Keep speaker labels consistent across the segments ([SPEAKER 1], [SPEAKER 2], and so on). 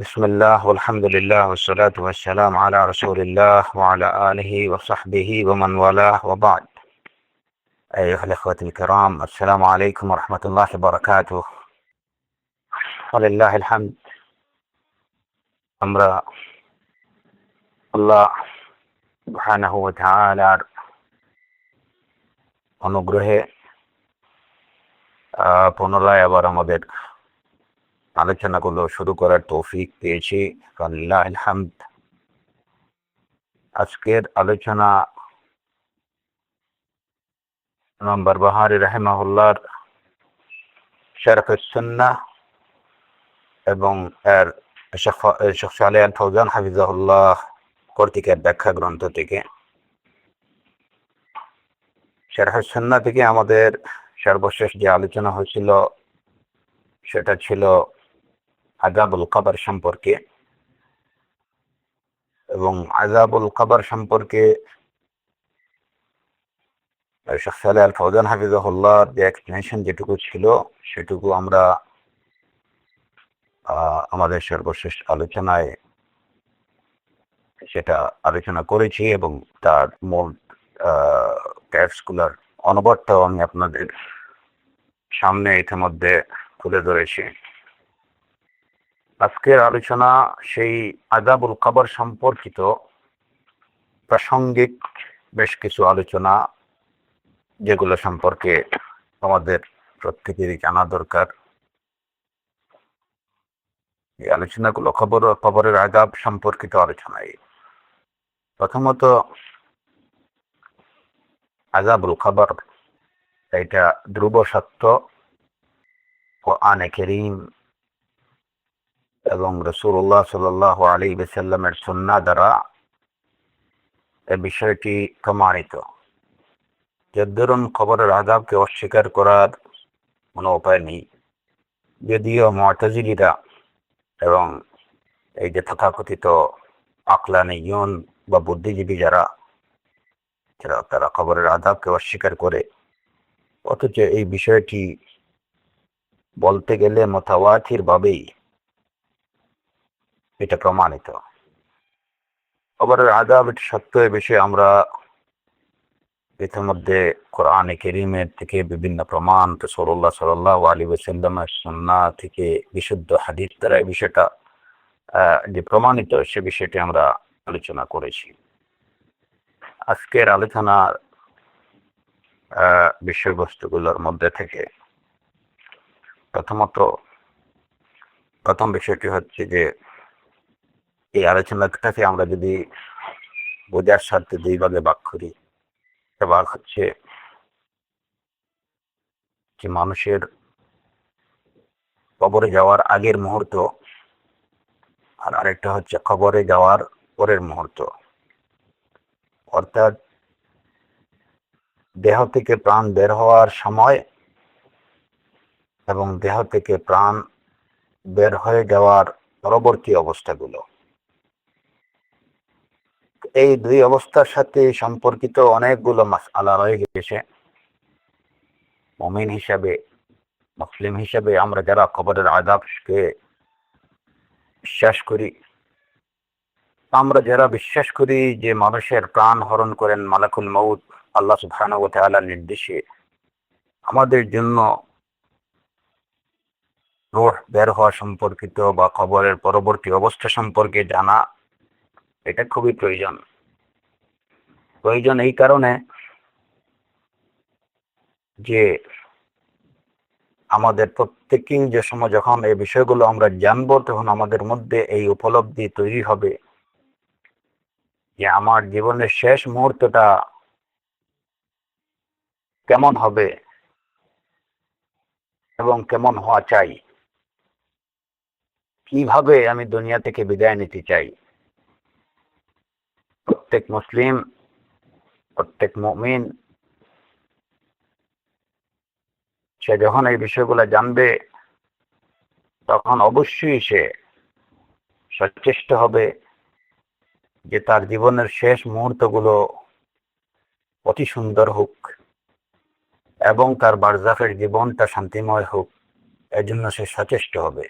[SPEAKER 1] بسم الله والحمد لله والصلاة والسلام على رسول الله وعلى آله وصحبه ومن والاه وبعد. أيها الأخوة الكرام، السلام عليكم ورحمة الله وبركاته. ولله الحمد. আমরা আল্লাহ সুবহানাহু ওয়া তাআলার অনুগ্রহে পুনরায় আবার আমাদের আলোচনাগুলো শুরু করার তৌফিক পেয়েছি। লিল্লাহিল হামদ। আজকের আলোচনা ইমাম বারবাহারি রাহিমাহুল্লাহর শারহুস সুন্নাহ এবং এর শেখ সালেহ আল ফৌজান হাফিজাহুল্লাহ কর্তৃক ব্যাখ্যা গ্রন্থ থেকে। শারহুস সুন্নাহ থেকে আমাদের সর্বশেষ যে আলোচনা হয়েছিল সেটা ছিল আযাবুল কবর সম্পর্কে, এবং আযাবুল কবর সম্পর্কে শেখ সালেহ আল ফৌজান হাফিজাহুল্লাহ যে এক্সপ্লেনেশন যেটুকু ছিল সেটুকু আমরা আমাদের সর্বশেষ আলোচনায় সেটা আলোচনা করেছি, এবং তার মূল টেক্সটগুলোর অনুবাদটাও আমি আপনাদের সামনে ইতিমধ্যে তুলে ধরেছি। আজকের আলোচনা সেই আযাবুল কবর সম্পর্কিত প্রাসঙ্গিক বেশ কিছু আলোচনা, যেগুলো সম্পর্কে আমাদের প্রত্যেকেরই জানা দরকার। এই আলোচনাগুলো কবরের আযাব সম্পর্কিত আলোচনায়। প্রথমত, আযাবুল কবর এটা ধ্রুব সত্য। কুরআনে কারীম এবং রাসূলুল্লাহ সাল্লাল্লাহু আলাইহি ওয়াসাল্লামের সুন্নাহ দ্বারা এই বিষয়টি প্রমাণিত। যার দরুন কবরের আযাবকে অস্বীকার করার কোনো উপায় নেই। যদিও মুতাজিলিরা এবং এই যে তথাকথিত আকলানিয়ুন বা বুদ্ধিজীবী যারা তারা কবরের আযাবকে অস্বীকার করে, অথচ এই বিষয়টি বলতে গেলে মুতাওয়াতির ভাবেই এটা প্রমাণিত। কবরের আযাব এটা সত্য, এ বিষয়ে আমরা ইতিমধ্যে কোরআনে কারীমের থেকে বিভিন্ন প্রমাণ, রাসূলুল্লাহ সাল্লাল্লাহু আলাইহি ওয়াসাল্লামের সুন্নাহ থেকে বিশুদ্ধ হাদিস দ্বারা এই বিষয়টা যে প্রমাণিত, সে বিষয়টি আমরা আলোচনা করেছি। আজকের আলোচনার বিষয়বস্তুগুলোর মধ্যে থেকে প্রথম বিষয়টি হচ্ছে যে এই আলোচনাটাকে আমরা যদি বোঝার স্বার্থে দুই ভাগে ভাগ করি। একটা ভাগ হচ্ছে যে মানুষের কবরে যাওয়ার আগের মুহূর্ত, আর আরেকটা হচ্ছে কবরে যাওয়ার পরের মুহূর্ত। অর্থাৎ দেহ থেকে প্রাণ বের হওয়ার সময় এবং দেহ থেকে প্রাণ বের হয়ে যাওয়ার পরবর্তী অবস্থাগুলো। এই দুই অবস্থার সাথে সম্পর্কিত অনেকগুলো মাসআলা রয়ে গেছে। মুমিন হিসাবে, মুসলিম হিসাবে আমরা যারা কবরের আযাবকে বিশ্বাস করি, আমরা যারা বিশ্বাস করি যে মানুষের প্রাণ হরণ করেন মালাকুল মউত আল্লাহ সুবহানাহু ওয়া তাআলার নির্দেশে, আমাদের জন্য রূহ বের হওয়া সম্পর্কিত বা কবরের পরবর্তী অবস্থা সম্পর্কে জানা এটা খুবই প্রয়োজন। এই কারণে যে আমাদের প্রত্যেকেই যে সময় যখন এই বিষয়গুলো আমরা জানবো, তখন আমাদের মধ্যে এই উপলব্ধি তৈরি হবে যে আমার জীবনের শেষ মুহূর্তটা কেমন হবে এবং কেমন হওয়া চাই, কিভাবে আমি দুনিয়া থেকে বিদায় নিতে চাই। প্রত্যেক মুসলিম, প্রত্যেক মুমিন সে যখন এই বিষয়গুলো জানবে, তখন অবশ্যই সে সচেষ্ট হবে যে তার জীবনের শেষ মুহূর্তগুলো অতি সুন্দর হোক এবং তার বারজাখের জীবনটা শান্তিময় হোক, এজন্য সে সচেষ্ট হবে।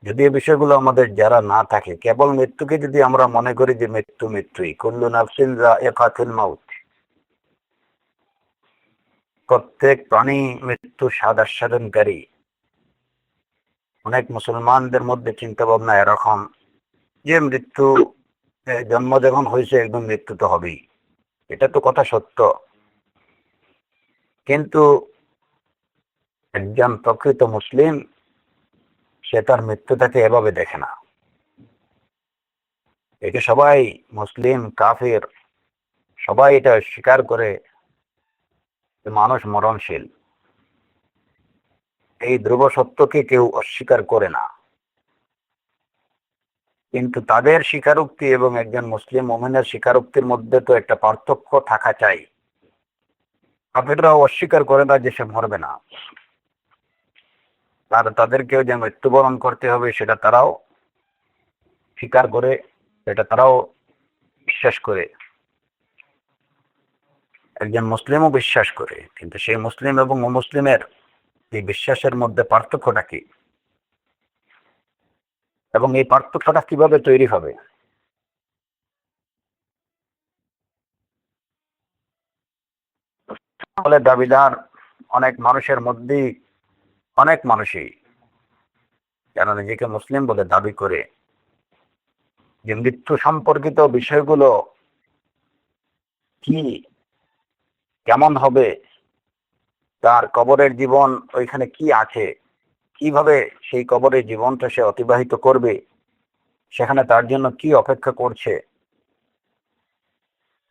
[SPEAKER 1] যদি এই বিষয়গুলো আমাদের যারা না থাকে, কেবল মৃত্যুকে যদি আমরা মনে করি যে মৃত্যু মৃত্যুই, কুল্লু নাফসিন যায়িকাতুল মাউত, প্রত্যেক প্রাণী মৃত্যু স্বাদ আস্বাদনকারী। অনেক মুসলমানদের মধ্যে চিন্তা ভাবনা এরকম যে মৃত্যু, জন্ম যখন হয়েছে একদম মৃত্যু তো হবেই। এটা তো কথা সত্য, কিন্তু একজন প্রকৃত মুসলিম সে তার মৃত্যুটাকে এভাবে দেখে না। একে সবাই, মুসলিম কাফির সবাই এটা স্বীকার করে যে মানুষ মরণশীল। এই ধ্রুব সত্যকে কেউ অস্বীকার করে না, কিন্তু তাদের স্বীকারোক্তি এবং একজন মুসলিম মুমিনের স্বীকারোক্তির মধ্যে তো একটা পার্থক্য থাকা চাই। কাফিররাও অস্বীকার করে না যে সে মরবে না, আর তাদেরকেও যে মৃত্যুবরণ করতে হবে সেটা তারাও স্বীকার করে, এটা তারাও বিশ্বাস করে। একজন মুসলিমও বিশ্বাস করে, কিন্তু সেই মুসলিম এবং অমুসলিমের এই বিশ্বাসের মধ্যে পার্থক্যটা কি, এবং এই পার্থক্যটা কিভাবে তৈরি হবে? ফলে দাবিদার অনেক মানুষের মধ্যেই, অনেক মানুষই যারা নিজেকে মুসলিম বলে দাবি করে, যে মৃত্যু সম্পর্কিত বিষয়গুলো কি, কেমন হবে, তার কবরের জীবন ওইখানে কি আছে, কিভাবে সেই কবরের জীবনটা সে অতিবাহিত করবে, সেখানে তার জন্য কি অপেক্ষা করছে,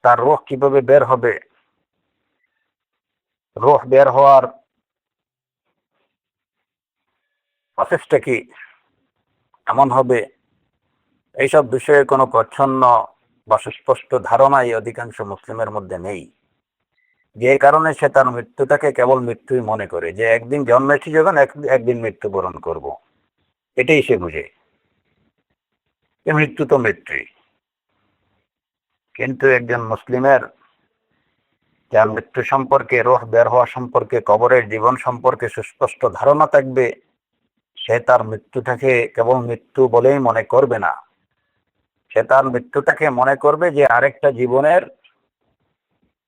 [SPEAKER 1] তার রূহ কিভাবে বের হবে, রূহ বের হওয়ার প্রসেসটা কি এমন হবে, এইসব বিষয়ে কোনো প্রচ্ছন্ন বা সুস্পষ্ট ধারণাই অধিকাংশ মুসলিমের মধ্যে নেই। যে কারণে সে তার মৃত্যুটাকে কেবল মৃত্যুই মনে করে, যে একদিন জন্মেছি যখন একদিন মৃত্যুবরণ করব, এটাই সে বুঝে যে মৃত্যু তো মৃত্যুই। কিন্তু একজন মুসলিমের যার মৃত্যু সম্পর্কে, রূহ বের হওয়া সম্পর্কে, কবরের জীবন সম্পর্কে সুস্পষ্ট ধারণা থাকবে, সে তার মৃত্যুটাকে কেবল মৃত্যু বলেই মনে করবে না, সে তার মৃত্যুটাকে মনে করবে যে আরেকটা জীবনের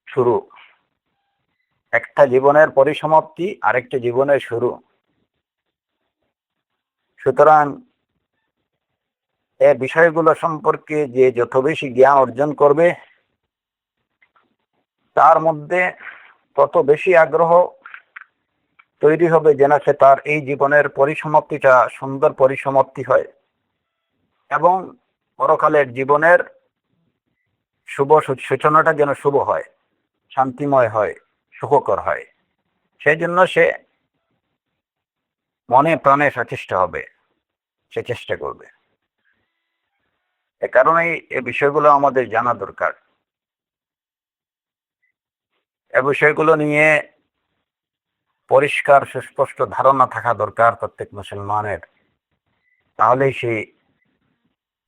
[SPEAKER 1] শুরু, একটা জীবনের পরিসমাপ্তি, আরেকটা জীবনের শুরু। সুতরাং এই বিষয়গুলো সম্পর্কে যে যত বেশি জ্ঞান অর্জন করবে, তার মধ্যে তত বেশি আগ্রহ তৈরি হবে যেন সে তার এই জীবনের পরিসমাপ্তিটা সুন্দর পরিসমাপ্তি হয়, এবং পরকালের জীবনের শুভ সূচনাটা যেন শুভ হয়, শান্তিময় হয়, সুখকর হয়। সেই জন্য সে মনে প্রাণে সচেষ্ট হবে, সে চেষ্টা করবে। এ কারণেই এই বিষয়গুলো আমাদের জানা দরকার। এ বিষয়গুলো নিয়ে পরিষ্কার সুস্পষ্ট ধারণা থাকা দরকার প্রত্যেক মুসলমানের। তাহলেই সে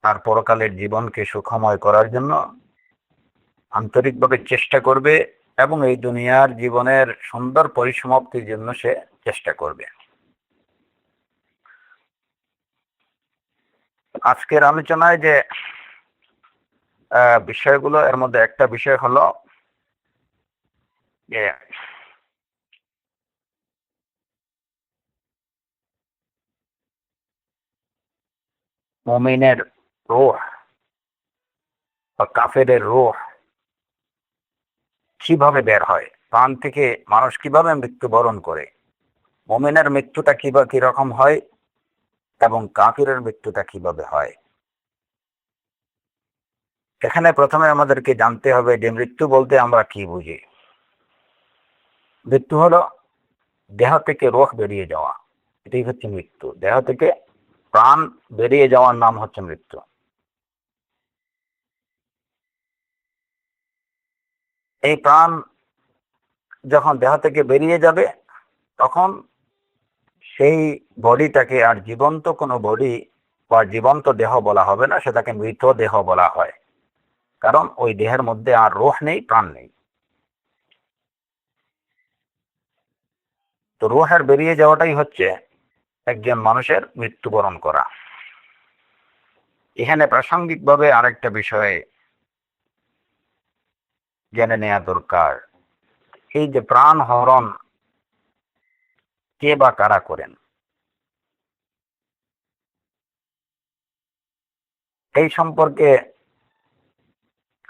[SPEAKER 1] তার পরকালের জীবনকে সুখময় করার জন্য আন্তরিকভাবে চেষ্টা করবে, এবং এই দুনিয়ার জীবনের সুন্দর পরিসমাপ্তির জন্য সে চেষ্টা করবে। আজকের আলোচনায় যে বিষয়গুলো, এর মধ্যে একটা বিষয় হলো যে মুমিনের রূহ বা কাফেরের রূহ কিভাবে বের হয়, প্রাণ থেকে মানুষ কিভাবে মৃত্যুবরণ করে, মুমিনের মৃত্যুটা কিরকম হয়, এবং কাফিরের মৃত্যুটা কিভাবে হয়। এখানে প্রথমে আমাদেরকে জানতে হবে যে মৃত্যু বলতে আমরা কি বুঝি। মৃত্যু হলো দেহ থেকে রূহ বেরিয়ে যাওয়া, এটাই হচ্ছে মৃত্যু। দেহ থেকে প্রাণ বেরিয়ে যাওয়ার নাম হচ্ছে মৃত্যু। এই প্রাণ যখন দেহ থেকে বেরিয়ে যাবে, তখন সেই বডিটাকে আর জীবন্ত কোনো বডি বা জীবন্ত দেহ বলা হবে না, সেটাকে মৃত দেহ বলা হয়। কারণ ওই দেহের মধ্যে আর রূহ নেই, প্রাণ নেই। তো রূহের বেরিয়ে যাওয়াটাই হচ্ছে একজন মানুষের মৃত্যুবরণ করা। এখানে প্রাসঙ্গিকভাবে আরেকটা বিষয় জেনে নেওয়া দরকার। এই যে প্রাণ হরণ কে বা কারা করেন, এই সম্পর্কে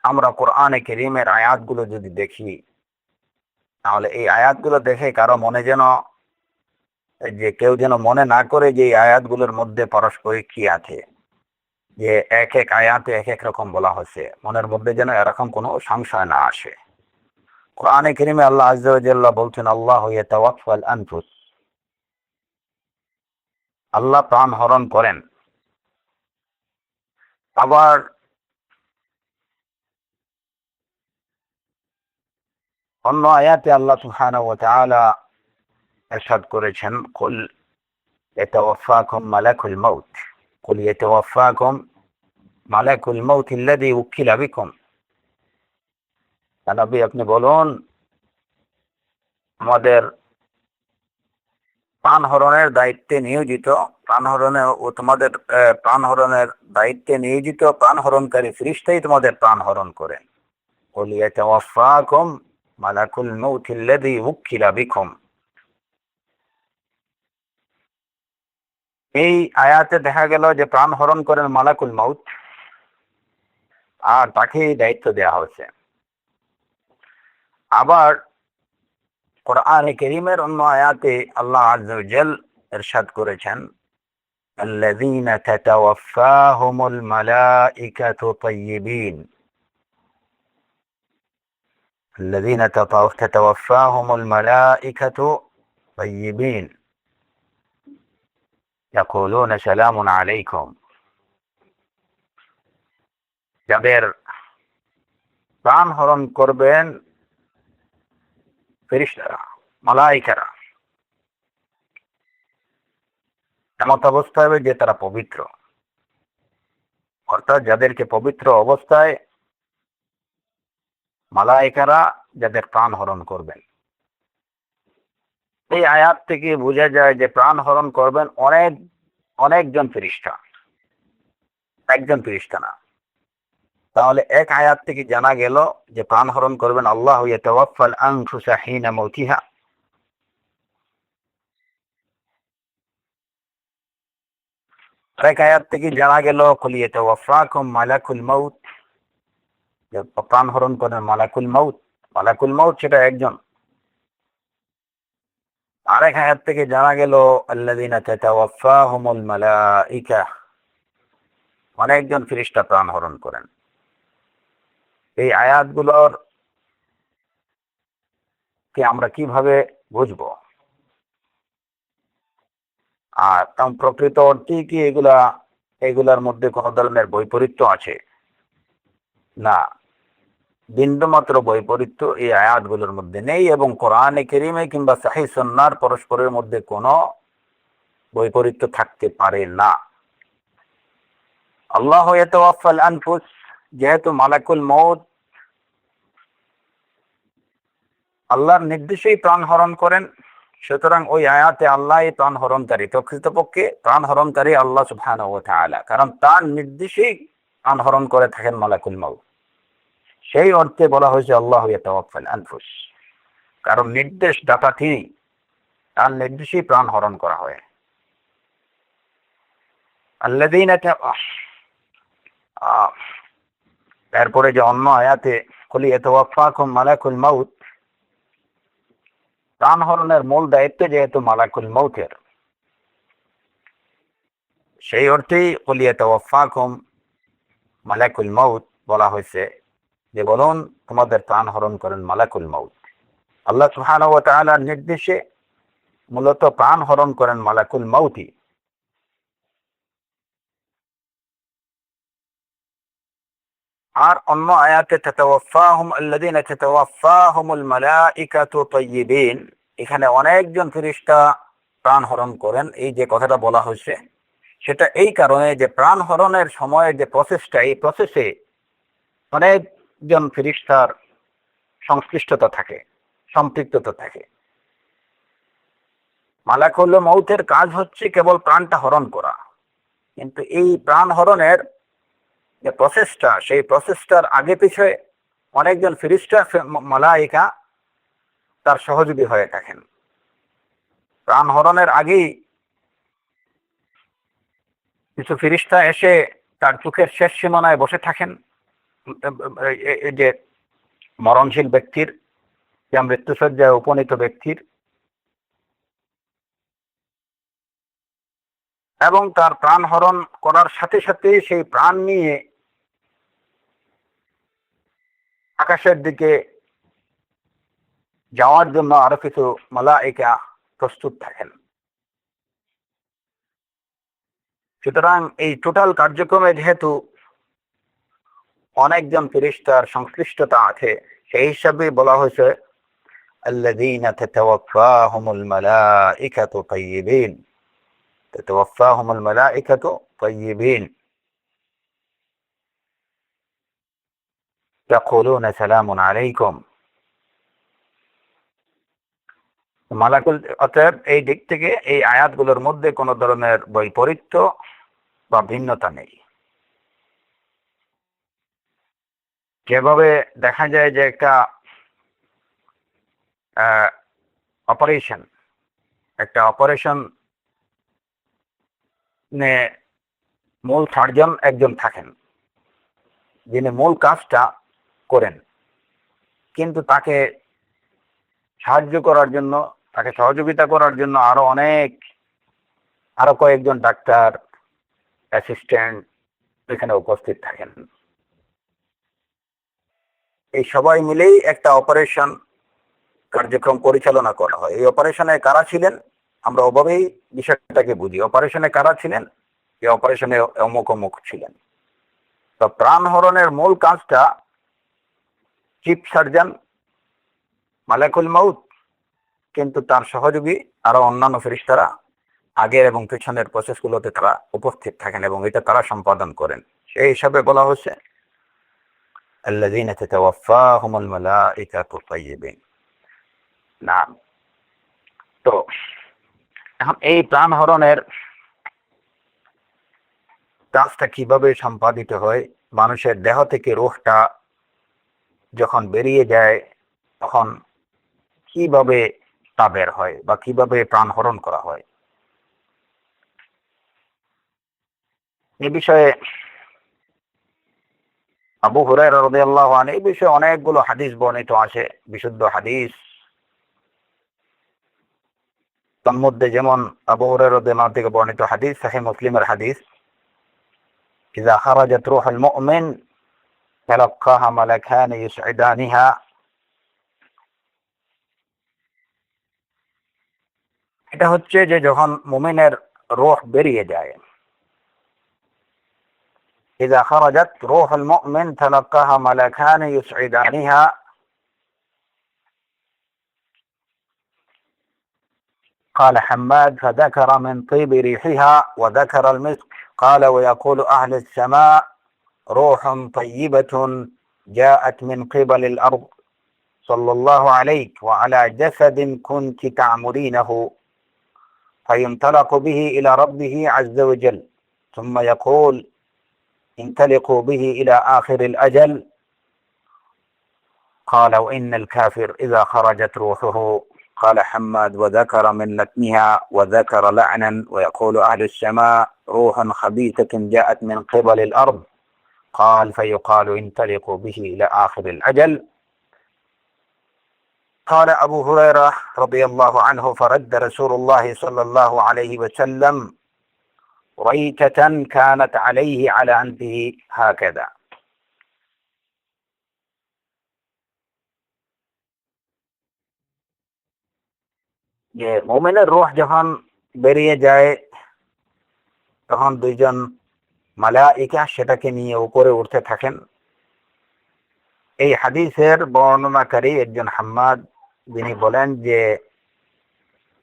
[SPEAKER 1] আমরা কোরআনে কারীমের আয়াতগুলো যদি দেখি, তাহলে এই আয়াতগুলো দেখে কারো মনে যেন, যে কেউ যেন মনে না করে যে এই আয়াতগুলোর মধ্যে পারস্পরিক কি আছে, যে এক এক আয়াতে এক এক রকম বলা হয়েছে, মনের মধ্যে যেন এরকম কোনো সংশয় না আসে। কোরআনে কারীমে আল্লাহ আযজা ওয়া জাল্লা বলছেন, আল্লাহু ইয়াতাওয়াফাল আনফুস, আল্লাহ প্রাণ হরণ করেন। আবার অন্য আয়াতে আল্লাহ সুবহানাহু ওয়া তাআলা ইরশাদ করেছেন, কুল ইয়াতাওয়াফাকুম মালাকুল মাউত, কুল ইয়াতাওয়াফাকুম মালাকুল মাউত আল্লাযী উকিলা বিকুম। নবী আপনি বলুন, আমাদের প্রাণ হরণের দায়িত্বে নিয়োজিত, প্রাণ হরণে ও তোমাদের প্রাণ হরণের দায়িত্বে নিয়োজিত প্রাণ হরণকারী ফেরেশতাই তোমাদের প্রাণ হরণ করেন। কুল ইয়াতাওয়াফাকুম মালাকুল মাউত আল্লাযী উকিলা বিকুম। এই আয়াতে দেখা গেল যে প্রাণ হরণ করেন মালাকুল মাউত, আর তাকে দায়িত্ব দেওয়া হয়েছে। আবার কোরআনে কারীমের অন্য আয়াতে আল্লাহ আযজা ওয়া জাল ইরশাদ করেছেন, আল্লাযীনা তাতাওয়াফাহুমুল মালাইকাতু তাইয়্যিবিন, আল্লাযীনা তাতাওয়াফাহুমুল মালাইকাতু তাইয়্যিবিন ইয়াকুলুনা সালামুন আলাইকুম। যাদের প্রাণ হরণ করবেন ফেরেশতারা, মালাইকারা, এমত অবস্থা হবে যে তারা পবিত্র, অর্থাৎ যাদেরকে পবিত্র অবস্থায় মালাইকারা যাদের প্রাণ হরণ করবেন। এই আয়াত থেকে বোঝা যায় যে প্রাণ হরণ করবেন অনেকজন ফেরেশতা, একজন ফেরেশতা না। তাহলে এক আয়াত থেকে জানা গেল যে প্রাণ হরণ করবেন আল্লাহু ইয়াতাওয়াফাল আনফুসা হিনা মাউতিহা। এক আয়াত থেকে জানা গেল কুল ইয়াতাওয়াফাকুম মালাকুল মাউত, যে প্রাণ হরণ করেন মালাকুল মাউত। মালাকুল মাউত সেটা একজন। আরেক আয়াত থেকে জানা গেল আল্লাযীনা তাতাওয়াফাহুমুল মালাইকা, অনেকজন ফেরেশতা প্রাণ হরণ করেন। এই আয়াতগুলোর কে আমরা কিভাবে বুঝবো, আর প্রকৃত অর্থে কি এগুলার মধ্যে কোন ধরনের বৈপরীত্য আছে? না, বিন্দুমাত্র বৈপরীত্য এই আয়াতগুলোর মধ্যে নেই, এবং কোরআনে কারীমে কিংবা সহিহ সুন্নাহর পরস্পরের মধ্যে কোনো বৈপরীত্য থাকতে পারে না। আল্লাহু ইয়াতাওয়াফাল আনফুস, যেহেতু মালাকুল মউত আল্লাহর নির্দেশেই প্রাণ হরণ করেন, সুতরাং ওই আয়াতে আল্লাহ প্রাণ হরণকারী, প্রকৃতপক্ষে প্রাণ হরণকারী আল্লাহ সুবহানাহু ওয়া তাআলা, কারণ তার নির্দেশেই প্রাণ হরণ করে থাকেন মালাকুল মউত। সেই অর্থে বলা হয়েছে আল্লাহু ইয়াতাওয়াফাল আনফুস, কারণ নির্দেশ দাতা তিনি, তার নির্দেশেই প্রাণ হরণ করা হয়। আল্লাযীনা এরপরে যে অন্য আয়াতে কুল ইয়াতাওয়াফাকুম মালাকুল মাউত, প্রাণ হরণের মূল দায়িত্ব যেহেতু মালাকুল মউতের, সেই অর্থেই কুল ইয়াতাওয়াফাকুম মালাকুল মাউত বলা হয়েছে, যে বলুন তোমাদের প্রাণ হরণ করেন মালাকুল মাউত। আল্লাহ সুবহানাহু ওয়া তাআলার নির্দেশে মূলত প্রাণ হরণ করেন মালাকুল মাউতই। আর অন্য আয়াতে তাতাওয়াফাহুম আল্লাযীনা তাতাওয়াফাহুমুল মালাইকাতু তাইয়্যিবিন, এখানে অনেকজন ফেরেশতা প্রাণ হরণ করেন। এই যে কথাটা বলা হয়েছে সেটা এই কারণে যে প্রাণ হরণের সময়ের যে প্রসেসটা, এই প্রসেসে অনেকজন ফেরেশতার সংশ্লিষ্টতা থাকে, সম্পৃক্ততা থাকে। মালাকুল মউতের কাজ হচ্ছে কেবল প্রাণটা হরণ করা, কিন্তু এই প্রাণ হরণের যে প্রসেসটা, সেই প্রসেসটার আগে পিছে অনেকজন ফেরেশতা মালায়েকা তার সহযোগী হয়ে থাকেন। প্রাণ হরণের আগেই কিছু ফেরেশতা এসে তার চোখের শেষ সীমানায় বসে থাকেন। এই যে মরণশীল ব্যক্তির, যা মৃত্যুসজ্জায় উপনীত ব্যক্তির, এবং তার প্রাণ হরণ করার সাথে সাথে সেই প্রাণ নিয়ে আকাশের দিকে যাওয়ার জন্য আরো কিছু মালায়েকা প্রস্তুত থাকেন। সুতরাং এই টোটাল কার্যক্রমে যেহেতু অনেকজন ফেরেশতার সংশ্লিষ্টতা আছে, সেই হিসাবে বলা হয়েছে আল্লাযীনা তাতাওয়াফাহুমুল মালাইকাতু তাইয়্যিবিন, তাতাওয়াফাহুমুল মালাইকাতু তাইয়্যিবিন ইয়াকুলুনা সালামুন আলাইকুম। মালাকুল, অতএব এই দিক থেকে এই আয়াতগুলোর মধ্যে কোনো ধরনের বৈপরীত্য বা ভিন্নতা নেই। যেভাবে দেখা যায় যে একটা অপারেশন, একটা অপারেশন মূল সার্জন একজন থাকেন যিনি মূল কাজটা করেন, কিন্তু তাকে সাহায্য করার জন্য, তাকে সহযোগিতা করার জন্য আরো কয়েকজন ডাক্তার, অ্যাসিস্ট্যান্ট এখানে উপস্থিত থাকেন। এই সবাই মিলেই একটা অপারেশন কার্যক্রম পরিচালনা করা হয়। এই অপারেশনে কারা ছিলেন, আমরা ওভাবেই বিষয়টাকে বুঝি। অপারেশনে কারা ছিলেন, এই অপারেশনে অমুক অমুক ছিলেন। তো প্রাণ হরণের মূল কাজটা চিফ সার্জন মালাকুল মাউত, কিন্তু তার সহযোগী আরো অন্যান্য ফেরেশতারা আগের এবং পেছনের প্রসেসগুলোতে তারা উপস্থিত থাকেন এবং এটা তারা সম্পাদন করেন। সেই হিসাবে বলা হচ্ছে আল্লাযীনা তাতাওয়াফাহুমুল মালাইকাতু তাইয়্যিবিন। না, তো এখন এই প্রাণ হরণের কাজটা কিভাবে সম্পাদিত হয়, মানুষের দেহ থেকে রূহটা যখন বেরিয়ে যায় তখন কিভাবে তা বের হয় বা কিভাবে প্রাণ হরণ করা হয়, এ বিষয়ে আবু হুরায়রা রাদিয়াল্লাহু আনহু এই বিষয়ে অনেকগুলো হাদিস বর্ণিত আছে, বিশুদ্ধ হাদিস। তার মধ্যে যেমন আবু হুরায়রা রাদিয়াল্লাহু থেকে বর্ণিত হাদিস, সহিহ মুসলিমের হাদিস, ইযা খারাজাত রূহুল মুমিন তালাক্কাহা মালাকান ইউসঈদানিহা। এটা হচ্ছে যে যখন মুমিনের রূহ বেরিয়ে যায়, ইযা খারাজাত রূহুল মুমিন তালাক্কাহা মালাকান ইউসঈদানিহা। قال حماد فذكر من طيب ريحها وذكر المسك. قال ويقول أهل السماء روح طيبة جاءت من قبل الأرض صلى الله عليك وعلى جسد كنت تعمرينه، فينطلق به إلى ربه عز وجل ثم يقول انطلقوا به إلى آخر الأجل. قال وإن الكافر إذا خرجت روحه. قال حماد وذكر من لتمها وذكر لعنا ويقول أهل السماء روح خبيثة جاءت من قبل الأرض. قال فيقال انطلقوا به إلى آخر الأجل. قال أبو هريرة رضي الله عنه فرد رسول الله صلى الله عليه وسلم ريتة كانت عليه على أنفه هكذا. যে মুমিনের রূহ যখন বেরিয়ে যায় তখন দুইজন মালায়েকা সেটাকে নিয়ে উপরে উঠতে থাকেন। এই হাদিসের বর্ণনাকারী একজন হাম্মাদ, যিনি বলেন যে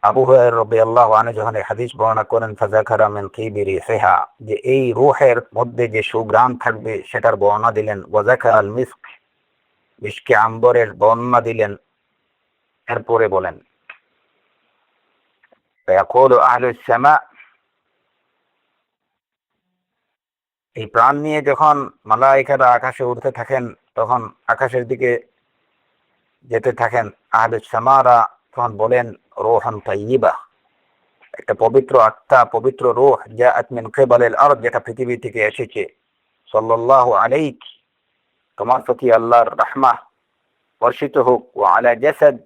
[SPEAKER 1] আবু হুরায়রা রাদিয়াল্লাহু আনহু যখন এই হাদিস বর্ণনা করেন ফাযাকারা মিন তিবি রিহিহা, যে এই রূহের মধ্যে যে সুঘ্রাণ থাকবে সেটার বর্ণনা দিলেন। ওয়াযাকারা আল মিস্ক, মিশকে আম্বরের বর্ণনা দিলেন। এরপরে বলেন ফায়াকুলু আহলুস সামা, এই প্রাণ নিয়ে যখন মালায়েকারা আকাশে উঠতে থাকেন, তখন আকাশের দিকে যেতে থাকেন, আহলুস সামারা তখন বলেন রূহান তাইয়্যিবা, একটা পবিত্র আত্মা, পবিত্র রূহ জাআত মিন কিবালিল আরদ, যেটা পৃথিবী থেকে এসেছে। সাল্লাল্লাহু আলাইক, তোমার প্রতি আল্লাহর রাহমাত বর্ষিত হোক। ওয়া আলা জাসাদ,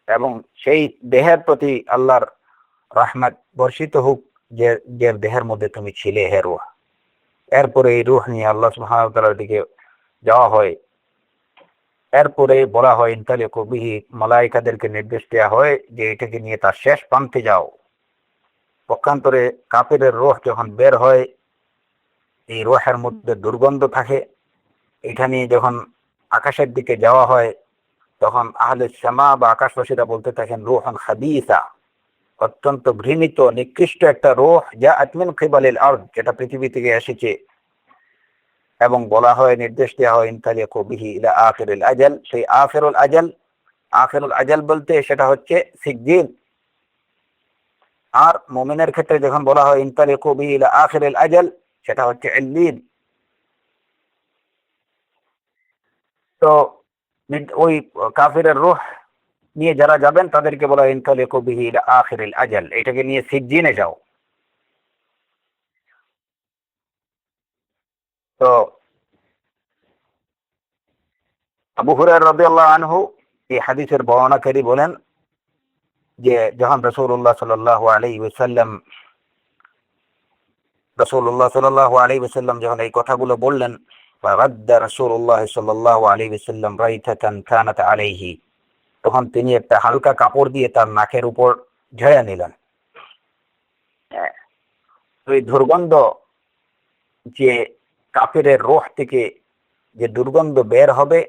[SPEAKER 1] এবং সেই দেহের প্রতি আল্লাহর রাহমাত বর্ষিত হোক যে যে দেহের মধ্যে তুমি ছিলে, হে রূহ। এরপরে এই রূহ নিয়ে আল্লাহ সুবহানাহু ওয়া তাআলার দিকে যাওয়া হয়। এরপরে বলা হয় ইনতালিকু বিহি, মালায়েকাদেরকে নির্দেশ দেওয়া হয় যে এটাকে নিয়ে তার শেষ প্রান্তে যাও। পক্ষান্তরে কাফিরের রূহ যখন বের হয়, এই রূহের মধ্যে দুর্গন্ধ থাকে। এটা নিয়ে যখন আকাশের দিকে যাওয়া হয়, তখন আহলে সামা বা আকাশবাসীরা বলতে থাকেন রূহান খাবিসা, অত্যন্ত ঘৃণিত নিকৃষ্ট একটা রূহ, যা আতমিন কিবালিল আরদ, যেটা পৃথিবী থেকে এসেছে। এবং বলা হয়, নির্দেশ দেওয়া হয় ইনতালিকু বিহি ইলা আখিরিল আজাল, সেই আখিরুল আজাল, আখিরুল আজাল বলতে সেটা হচ্ছে সিজ্জিন। আর মুমিনের ক্ষেত্রে যখন বলা হয় ইনতালিকু বিহি ইলা আখিরিল আজাল, সেটা হচ্ছে ইল্লিন। তো ওই কাফিরের রূহ নিয়ে যারা যাবেন তাদেরকে বলা হয় ইনতালিকু বিহি ইলা আখিরিল আজাল, এটাকে নিয়ে সিজ্জিনে যাও। তো আবু হুরায়রা রাদিয়াল্লাহু আনহু এই হাদিসের বর্ণনাকারী বলেন যে যখন রাসূলুল্লাহ সাল্লাল্লাহু আলাইহি ওয়াসাল্লাম যখন এই কথাগুলো বললেন, ফারাদ্দা রাসূলুল্লাহ সাল্লাল্লাহু আলাইহি ওয়াসাল্লাম রাইতাতান কানাত আলাইহি, তখন তিনি একটা হালকা কাপড় দিয়ে তার নাকের উপর ঝেড়ে নিলেন। ওই দুর্গন্ধ, যে কাফিরের রূহ থেকে যে দুর্গন্ধ বের হবে,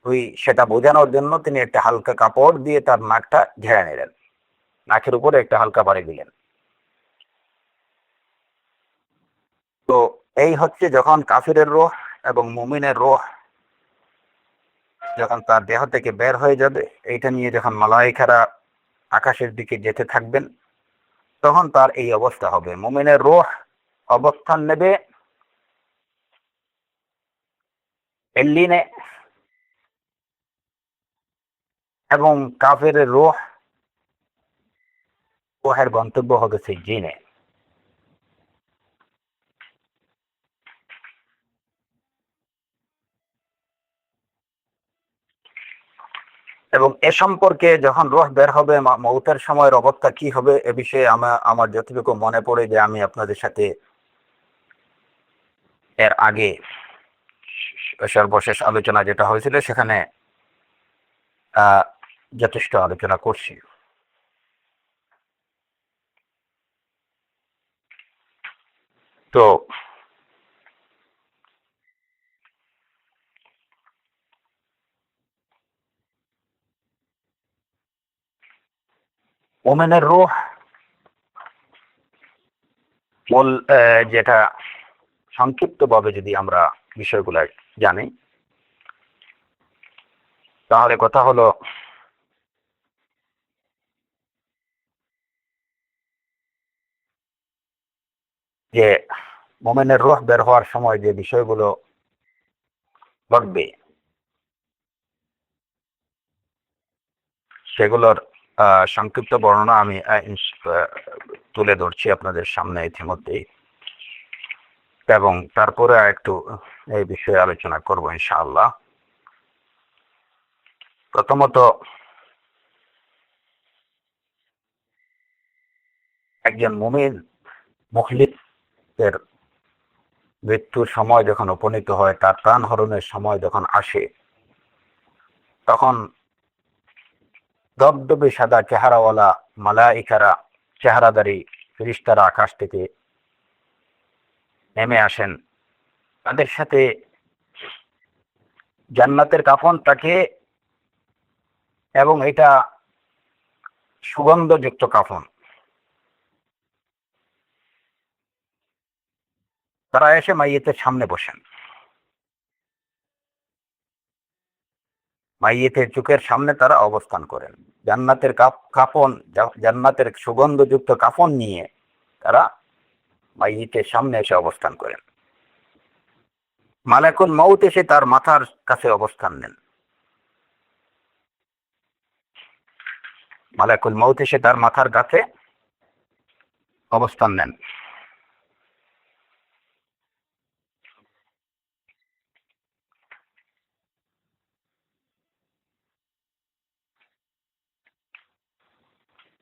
[SPEAKER 1] ওই সেটা বোঝানোর জন্য তিনি একটা হালকা কাপড় দিয়ে তার নাকটা ঝেড়ে নিলেন, নাকের উপরে একটা হালকা পানি দিলেন। তো এই হচ্ছে যখন কাফিরের রূহ এবং মুমিনের রূহ যখন তার দেহ থেকে বের হয়ে যাবে, এইটা নিয়ে যখন মালায়েকারা আকাশের দিকে যেতে থাকবেন, তখন তার এই অবস্থা হবে। মুমিনের রূহ অবস্থান নেবে এল্লিনে, এবং কাফিরের রূহের গন্তব্য হবে সিজ্জিনে। এবং এ সম্পর্কে যখন রূহ বের হবে, মৌতের সময়ের অবস্থা কি হবে, এ বিষয়ে আমার যতটুকু মনে পড়ে যে আমি আপনাদের সাথে এর আগে সর্বশেষ আলোচনা যেটা হয়েছিল সেখানে যথেষ্ট আলোচনা করছি। তো মোমেনের রূহ মূল, যেটা সংক্ষিপ্তভাবে যদি আমরা বিষয়গুলো জানি, তাহলে কথা হলো যে মোমেনের রূহ বের হওয়ার সময় যে বিষয়গুলো ঘটবে, সেগুলোর সংক্ষিপ্ত বর্ণনা আমি তুলে ধরছি আপনাদের সামনে ইতিমধ্যেই, এবং তারপরে একটু এই বিষয়ে আলোচনা করব ইনশাআল্লাহ। প্রথমত, একজন মুমিন মুখলিসের মৃত্যুর সময় যখন উপনীত হয়, তার প্রাণ হরণের সময় যখন আসে, তখন দবদবে সাদা চেহারাওয়ালা মালাইকারা, চেহারাদারী ফেরেশতারা আকাশ থেকে নেমে আসেন। তাদের সাথে জান্নাতের কাফন থাকে, এবং এটা সুগন্ধযুক্ত কাফন। তারা এসে মাইয়েতের সামনে বসেন, মাইয়েতের চোখের সামনে তারা অবস্থান করেন। জান্নাতের কাফন, জান্নাতের সুগন্ধযুক্ত কাফন নিয়ে তারা মাইয়েতের সামনে এসে অবস্থান করেন। মালাকুল মউত এসে তার মাথার কাছে অবস্থান নেন। মালাকুল মউত এসে তার মাথার কাছে অবস্থান নেন।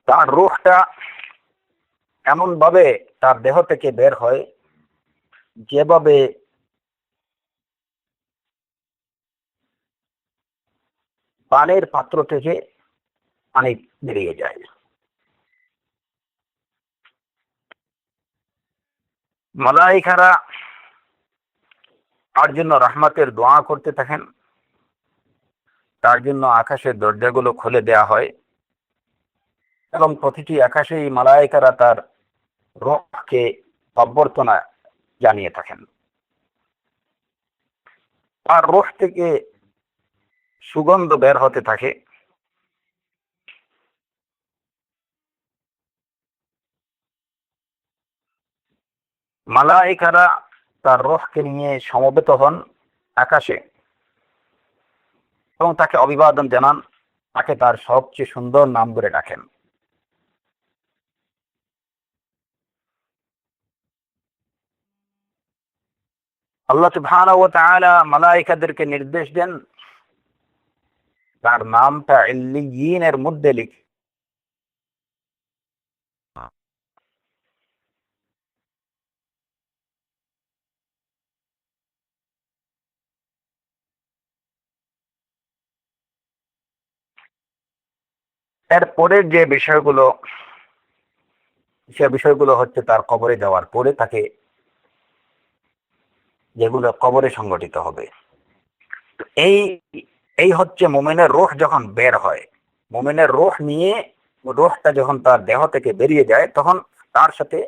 [SPEAKER 1] তার রূহটা এমন ভাবে তার দেহ থেকে বের হয় যেভাবে পানের পাত্র থেকে পানি বেরিয়ে যায়। মালাইকারা তার জন্য রহমতের দোয়া করতে থাকেন। তার জন্য আকাশের দরজাগুলো খুলে দেয়া হয় এবং প্রতিটি আকাশেই মালাইকারা তার রূহকে অভ্যর্থনা জানিয়ে থাকেন। তার রূহ থেকে সুগন্ধ বের হতে থাকে। মালাইকারা তার রূহকে নিয়ে সমবেত হন আকাশে এবং তাকে অভিবাদন জানান, তাকে তার সবচেয়ে সুন্দর নাম ধরে ডাকেন। আল্লাহ সুবহানাহু ওয়া তাআলা মালাইকাদেরকে নির্দেশ দেন তার নামটা ইল্লিয়িনের মধ্যে লিখে। এরপরের যে বিষয়গুলো, সে বিষয়গুলো হচ্ছে তার কবরে যাওয়ার পরে তাকে যেগুলো কবরে সংগঠিত হবে। এই এই হচ্ছে মুমিনের রূহ যখন বের হয়, মুমিনের রূহ নিয়ে রূহটা যখন তার দেহ থেকে বেরিয়ে যায় তখন তার সাথে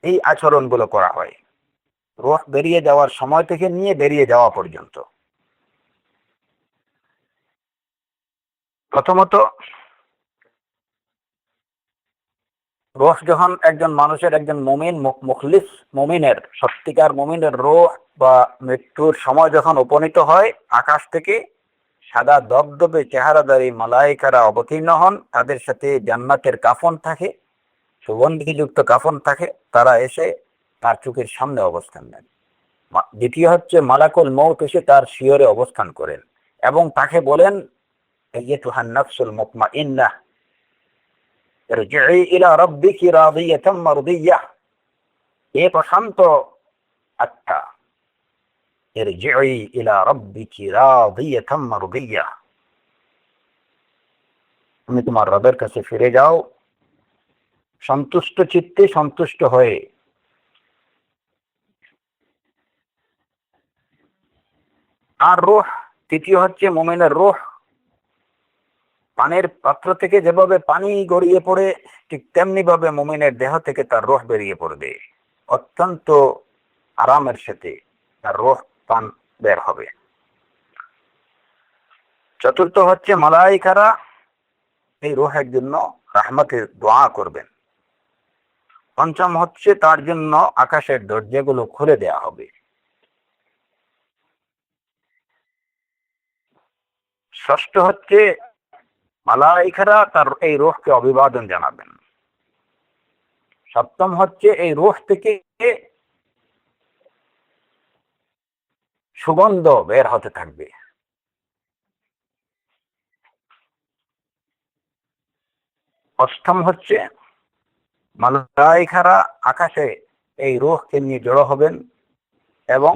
[SPEAKER 1] এই আচরণগুলো করা হয় রূহ বেরিয়ে যাওয়ার সময় থেকে নিয়ে বেরিয়ে যাওয়া পর্যন্ত। প্রথমত, রূহ যখন একজন মানুষের, একজন মুমিন মুখলিস মুমিনের, সত্যিকার মুমিনের রূহ বা মৃত্যুর সময় যখন উপনীত হয়, আকাশ থেকে সাদা দবদবে চেহারাদারী মালাইকারা অবতীর্ণ হন। তাদের সাথে জান্নাতের কাফন থাকে, সুগন্ধিযুক্ত কাফন থাকে। তারা এসে তার চোখের সামনে অবস্থান নেন। দ্বিতীয় হচ্ছে মালাকুল মউত এসে তার শিয়রে অবস্থান করেন এবং তাকে বলেন, আইয়াতুহান নাফসুল মুতমাইন্নাহ ইরজিই ইলা রাব্বিকি রাদিয়াতাম মারদিয়াহ। হে প্রশান্ত আত্মা, ইরজিই ইলা রাব্বিকি রাদিয়াতাম মারদিয়াহ, তুমি তোমার রবের কাছে ফিরে যাও সন্তুষ্ট চিত্তে, সন্তুষ্ট হয়ে। আর রূহ, তৃতীয় হচ্ছে মুমিনের রূহ পানের পাত্র থেকে যেভাবে পানি গড়িয়ে পড়ে, ঠিক তেমনি ভাবে মুমিনের দেহ থেকে তার রূহ বেরিয়ে পড়বে। অত্যন্ত আরামের সাথে তার রূহ পান বের হবে। চতুর্থ হচ্ছে মালাইকারা এই রূহের জন্য রহমতের দোয়া করবেন। পঞ্চম হচ্ছে তার জন্য আকাশের দরজাগুলো খুলে দেয়া হবে। ষষ্ঠ হচ্ছে মালাইকারা তার এই রূহকে অভিবাদন জানাবেন। সপ্তম হচ্ছে এই রূহ থেকে সুগন্ধ বের হতে থাকবে। অষ্টম হচ্ছে মালাইকারা আকাশে এই রূহকে নিয়ে জড়ো হবেন এবং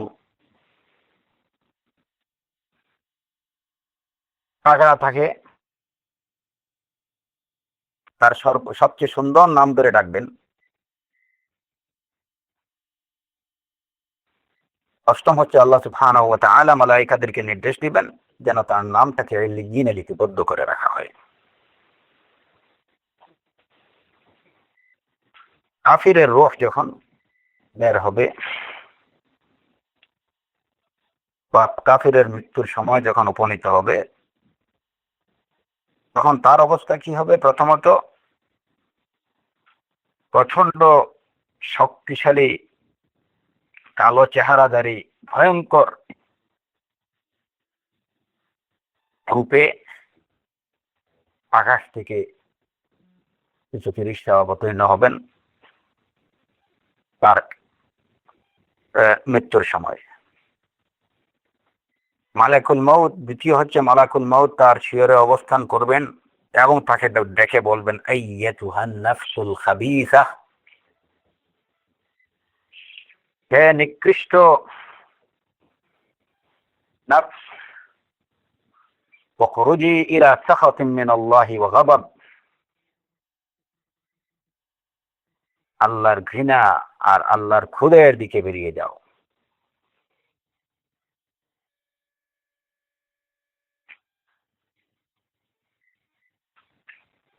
[SPEAKER 1] তাকে তার সবচেয়ে সুন্দর নাম ধরে ডাকবেন। অষ্টম হচ্ছে আল্লাহ সুবহানাহু ওয়া তাআলা মালাইকাদেরকে নির্দেশ দিবেন যেন তার নামটাকে ইল্লিয়িনে লিপিবদ্ধ করে রাখা হয়। কাফিরের রূহ যখন বের হবে বা কাফিরের মৃত্যুর সময় যখন উপনীত হবে, তখন তার অবস্থা কি হবে? প্রথমত, প্রচন্ড শক্তিশালী কালো চেহারাধারী ভয়ঙ্কর রূপে আকাশ থেকে কিছু ফেরেশতা অবতীর্ণ হবেন তার মৃত্যুর সময়। মালাকুল মউত, দ্বিতীয় হচ্ছে মালাকুল মউত তার শিয়রে অবস্থান করবেন এবং তাকে দেখে বলবেন, আইয়াতুহান নাফসুল খাবিসা, হে নিকৃষ্ট নফস, ওখরুজি ইলা সাখাতিন মিনাল্লাহি ওয়া গাদাব, আল্লাহর ঘৃণা আর আল্লাহর ক্রোধের দিকে বেরিয়ে যাও।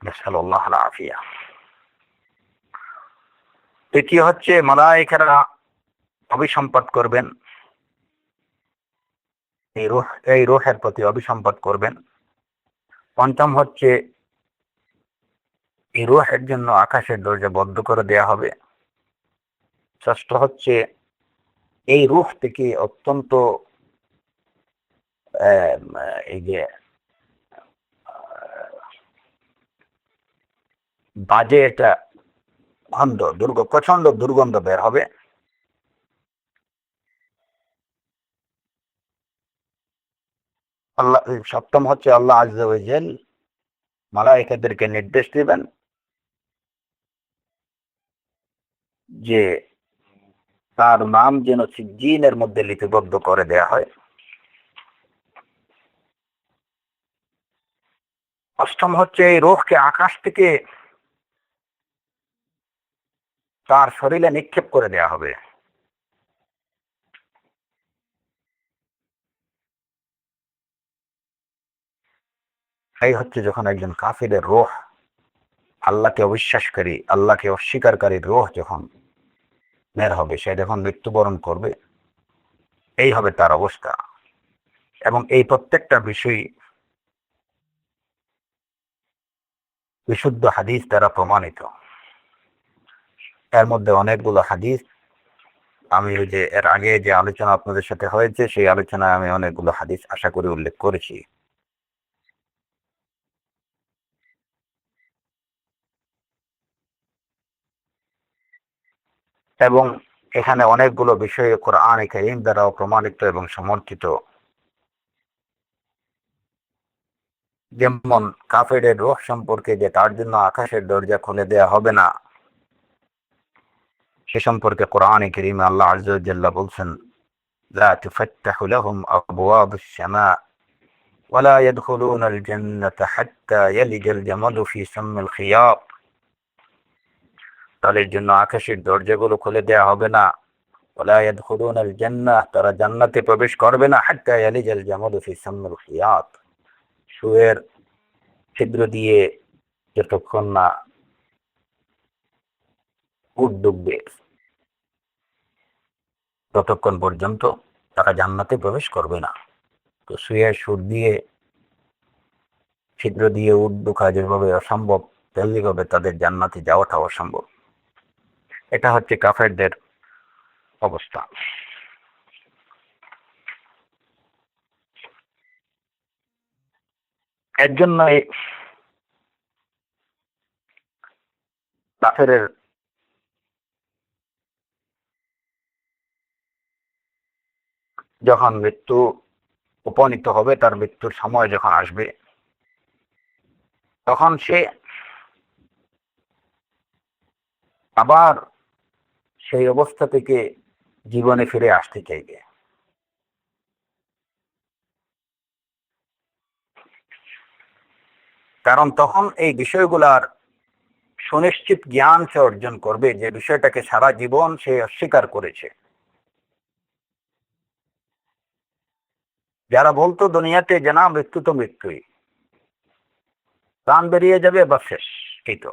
[SPEAKER 1] নাসাল্লাহ আল আফিয়া। তৃতীয় হচ্ছে মালায়েকারা অভিসম্পাত করবেন, এই রূহের প্রতি অভিসম্পাত করবেন। পঞ্চম হচ্ছে এই রূহের জন্য আকাশের দরজা বন্ধ করে দেয়া হবে। ষষ্ঠ হচ্ছে এই রূহ থেকে অত্যন্ত এই যে বাজে একটা প্রচন্ড দুর্গন্ধ বের হবে। আল্লাহ, সপ্তম হচ্ছে আল্লাহ আযজা ওয়া জাল মালায়েকাদেরকে নির্দেশ দিবেন যে তার নাম যেন সিজ্জিনের মধ্যে লিপিবদ্ধ করে দেয়া হয়। অষ্টম হচ্ছে এই রূহকে আকাশ থেকে তার শরীরে নিক্ষেপ করে দেয়া হবে। এই হচ্ছে যখন একজন কাফিরের রূহ, আল্লাহকে অবিশ্বাসকারী, আল্লাহকে অস্বীকারী রূহ যখন বের হবে, সে যখন মৃত্যুবরণ করবে, এই হবে তার অবস্থা। এবং এই প্রত্যেকটা বিষয় বিশুদ্ধ হাদিস দ্বারা প্রমাণিত। এর মধ্যে অনেকগুলো হাদিস, আমি ওই যে এর আগে যে আলোচনা আপনাদের সাথে হয়েছে সেই আলোচনায় আমি অনেকগুলো হাদিস আশা করি উল্লেখ করেছি। এবং এখানে অনেকগুলো বিষয় কোরআনে কারীম দ্বারাও প্রমাণিত এবং সমর্থিত। যেমন কাফেরের রূহ সম্পর্কে যে তার জন্য আকাশের দরজা খুলে দেয়া হবে না, সে সম্পর্কে কোরআনে কারীমে আল্লাহ আযজা ওয়া জাল্লা বলছেন, লা তুফাত্তাহু লাহুম আবওয়াবুস সামা ওয়া লা ইয়াদখুলুনাল জান্নাতা হাত্তা ইয়ালিজাল জামালু ফি সাম্মিল খিয়াত। তাদের জন্য আকাশের দরজাগুলো খুলে দেয়া হবে না, ওয়ালা ইয়াদখুলুনাল জান্নাহ, তারা জান্নাতে প্রবেশ করবে না, হাত্তা ইয়ালিজাল জামালু ফি সাম্মিল খিয়াত, সুয়ের ছিদ্র দিয়ে যতক্ষণ না উট ডুববে ততক্ষণ পর্যন্ত তারা জান্নাতে প্রবেশ করবে না। তো সুয়ের সুর দিয়ে ছিদ্র দিয়ে উট ঢোকা যেভাবে অসম্ভব, তেমনিভাবে তাদের জান্নাতে যাওয়াটা অসম্ভব। এটা হচ্ছে কাফেরদের অবস্থা। এর জন্য কাফেরের যখন মৃত্যু উপনীত হবে, তার মৃত্যুর সময় যখন আসবে, তখন সে আবার সেই অবস্থা থেকে জীবনে ফিরে আসতে চাইবে। কারণ তখন এই বিষয়গুলার সুনিশ্চিত জ্ঞান সে অর্জন করবে, যে বিষয়টাকে সারা জীবন সে অস্বীকার করেছে। যারা বলতো দুনিয়াতে যে না, মৃত্যু তো মৃত্যুই, প্রাণ বেরিয়ে যাবে বা শেষ, এই তো,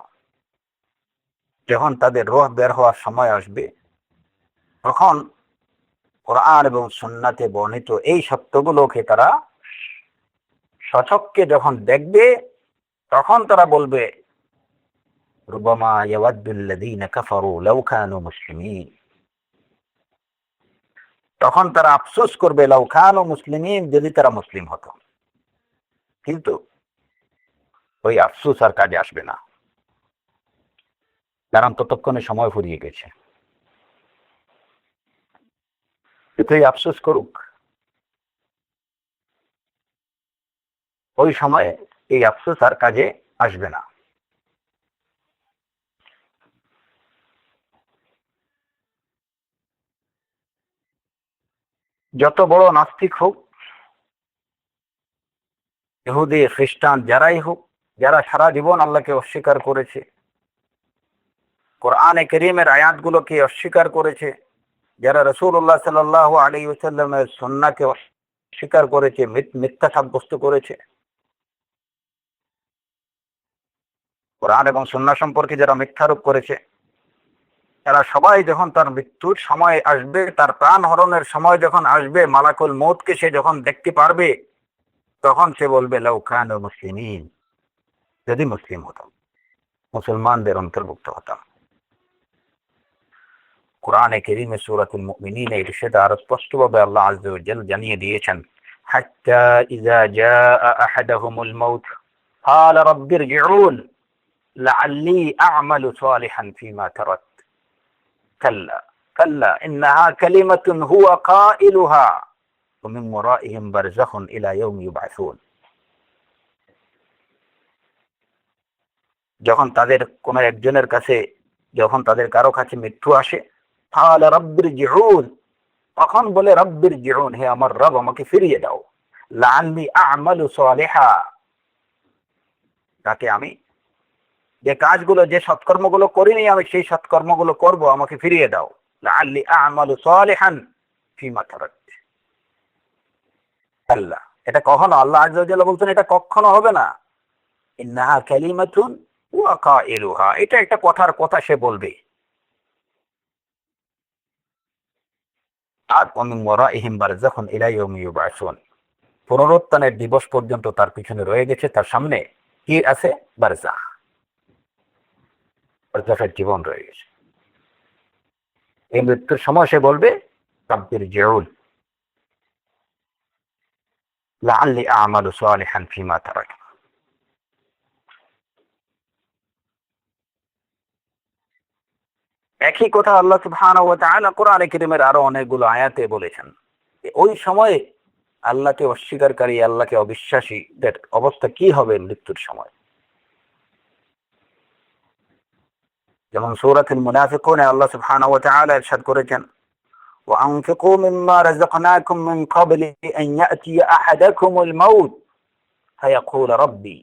[SPEAKER 1] যখন তাদের রূহ বের হওয়ার সময় আসবে, তখন কোরআন এবং সুন্নাতে বর্ণিত এই সত্যগুলোকে তারা সচক্ষে যখন দেখবে, তখন তারা বলবে, রুবামা ইয়াওয়াদ্দুল্লাযীনা কাফারু লাউ কানু মুসলিমিন, তখন তারা আফসোস করবে লাউ কানু মুসলিমিন, যদি তারা মুসলিম হতো। কিন্তু ওই আফসোস আর কাজে আসবে না, কারণ ততক্ষণে সময় ফুরিয়ে গেছে। তুই আফসোস করুক, ওই সময়ে এই আফসোস আর কাজে আসবে না। যত বড় নাস্তিক হোক, ইহুদি খ্রিস্টান যারাই হোক, যারা সারা জীবন আল্লাহকে অস্বীকার করেছে, কোরআনে কারীমের আয়াতগুলোকে অস্বীকার করেছে, যারা রাসূলুল্লাহ সাল্লাল্লাহু আলাইহি ওয়াসাল্লামের সুন্নাহকে অস্বীকার করেছে, মিথ্যা সাব্যস্ত করেছে, কোরআন এবং সুন্নাহ সম্পর্কে যারা মিথ্যারোপ করেছে, এরা সবাই যখন তার মৃত্যুর সময় আসবে, তার প্রাণ হরণের সময় যখন আসবে, মালাকুল মউতকে সে যখন দেখতে পারবে, তখন সে বলবে লাউ কানু মুসলিমিন, যদি মুসলিম হতাম, মুসলমানদের অন্তর্ভুক্ত হতাম। কোরআনে কারীমে সূরাতুল মুমিনিন এর সেটা আরো স্পষ্টভাবে আল্লাহ আযজা ওয়া জাল জানিয়ে দিয়েছেন, হাত্তা ইযা জাআ আহাদাহুমুল মাউত ক্বালা রাব্বিরজিউন লাআল্লি আ'মালু সালিহান ফীমা তারাক কাল্লা কাল্লা ইন্নাহা কালিমাতুন হুয়া কাইলুহা ওয়া মিন ওয়ারাইহিম বারযাখুন ইলা ইয়াউমি ইউবআসুন। যখন তাদের কোন একজনের কাছে, যখন তাদের কারো কাছে মৃত্যু আসে, ক্বালা রাব্বিরজিউন, তখন বলে রাব্বিরজিউন, হে আমার রব আমাকে ফিরিয়ে দাও, লাআল্লি আ'মালু সালিহা, তাকে আমি যে কাজগুলো, যে সৎকর্মগুলো করিনি আমি সেই সৎকর্মগুলো করব, আমাকে ফিরিয়ে দাও, লাআল্লি আ'মালু সালিহান ফীমা তারাকত। আল্লাহ, এটা কখনো, আল্লাহ আযজা ওয়া জাল্লা বলছেন এটা কখনো হবে না। ইন্নাহা কালিমাতুন ওয়া কাইলুহা, এটা একটা কথার কথা সে বলবে। আর ওয়া মিন ওয়ারাইহিম বারযাখুন ইলা ইয়াউমি ইউবআসুন, পুনরুত্থানের দিবস পর্যন্ত তার পিছনে রয়ে গেছে, তার সামনে কি আছে? বারযাখ, বারযাখের জীবন রয়ে গেছে। এই মৃত্যুর সময় সে বলবে রাব্বিরজিউন লাআল্লি আ'মালু সালিহান ফীমা তারাক। একই কথা আল্লাহ সুবহানাহু ওয়া তাআলা কোরআনে কারীমের আরো অনেকগুলো আয়াতে বলেছেন। ওই সময়ে আল্লাহকে অস্বীকারী, আল্লাহকে অবিশ্বাসীদের অবস্থা কি হবে মৃত্যুর সময়। যেমন সূরাতুল মুনাফিকুনে আল্লাহ সুবহানাহু ওয়া তাআলা ইরশাদ করেছেন, وأنفقوا مما رزقناكم من قبل أن يأتي أحدكم الموت فيقول ربي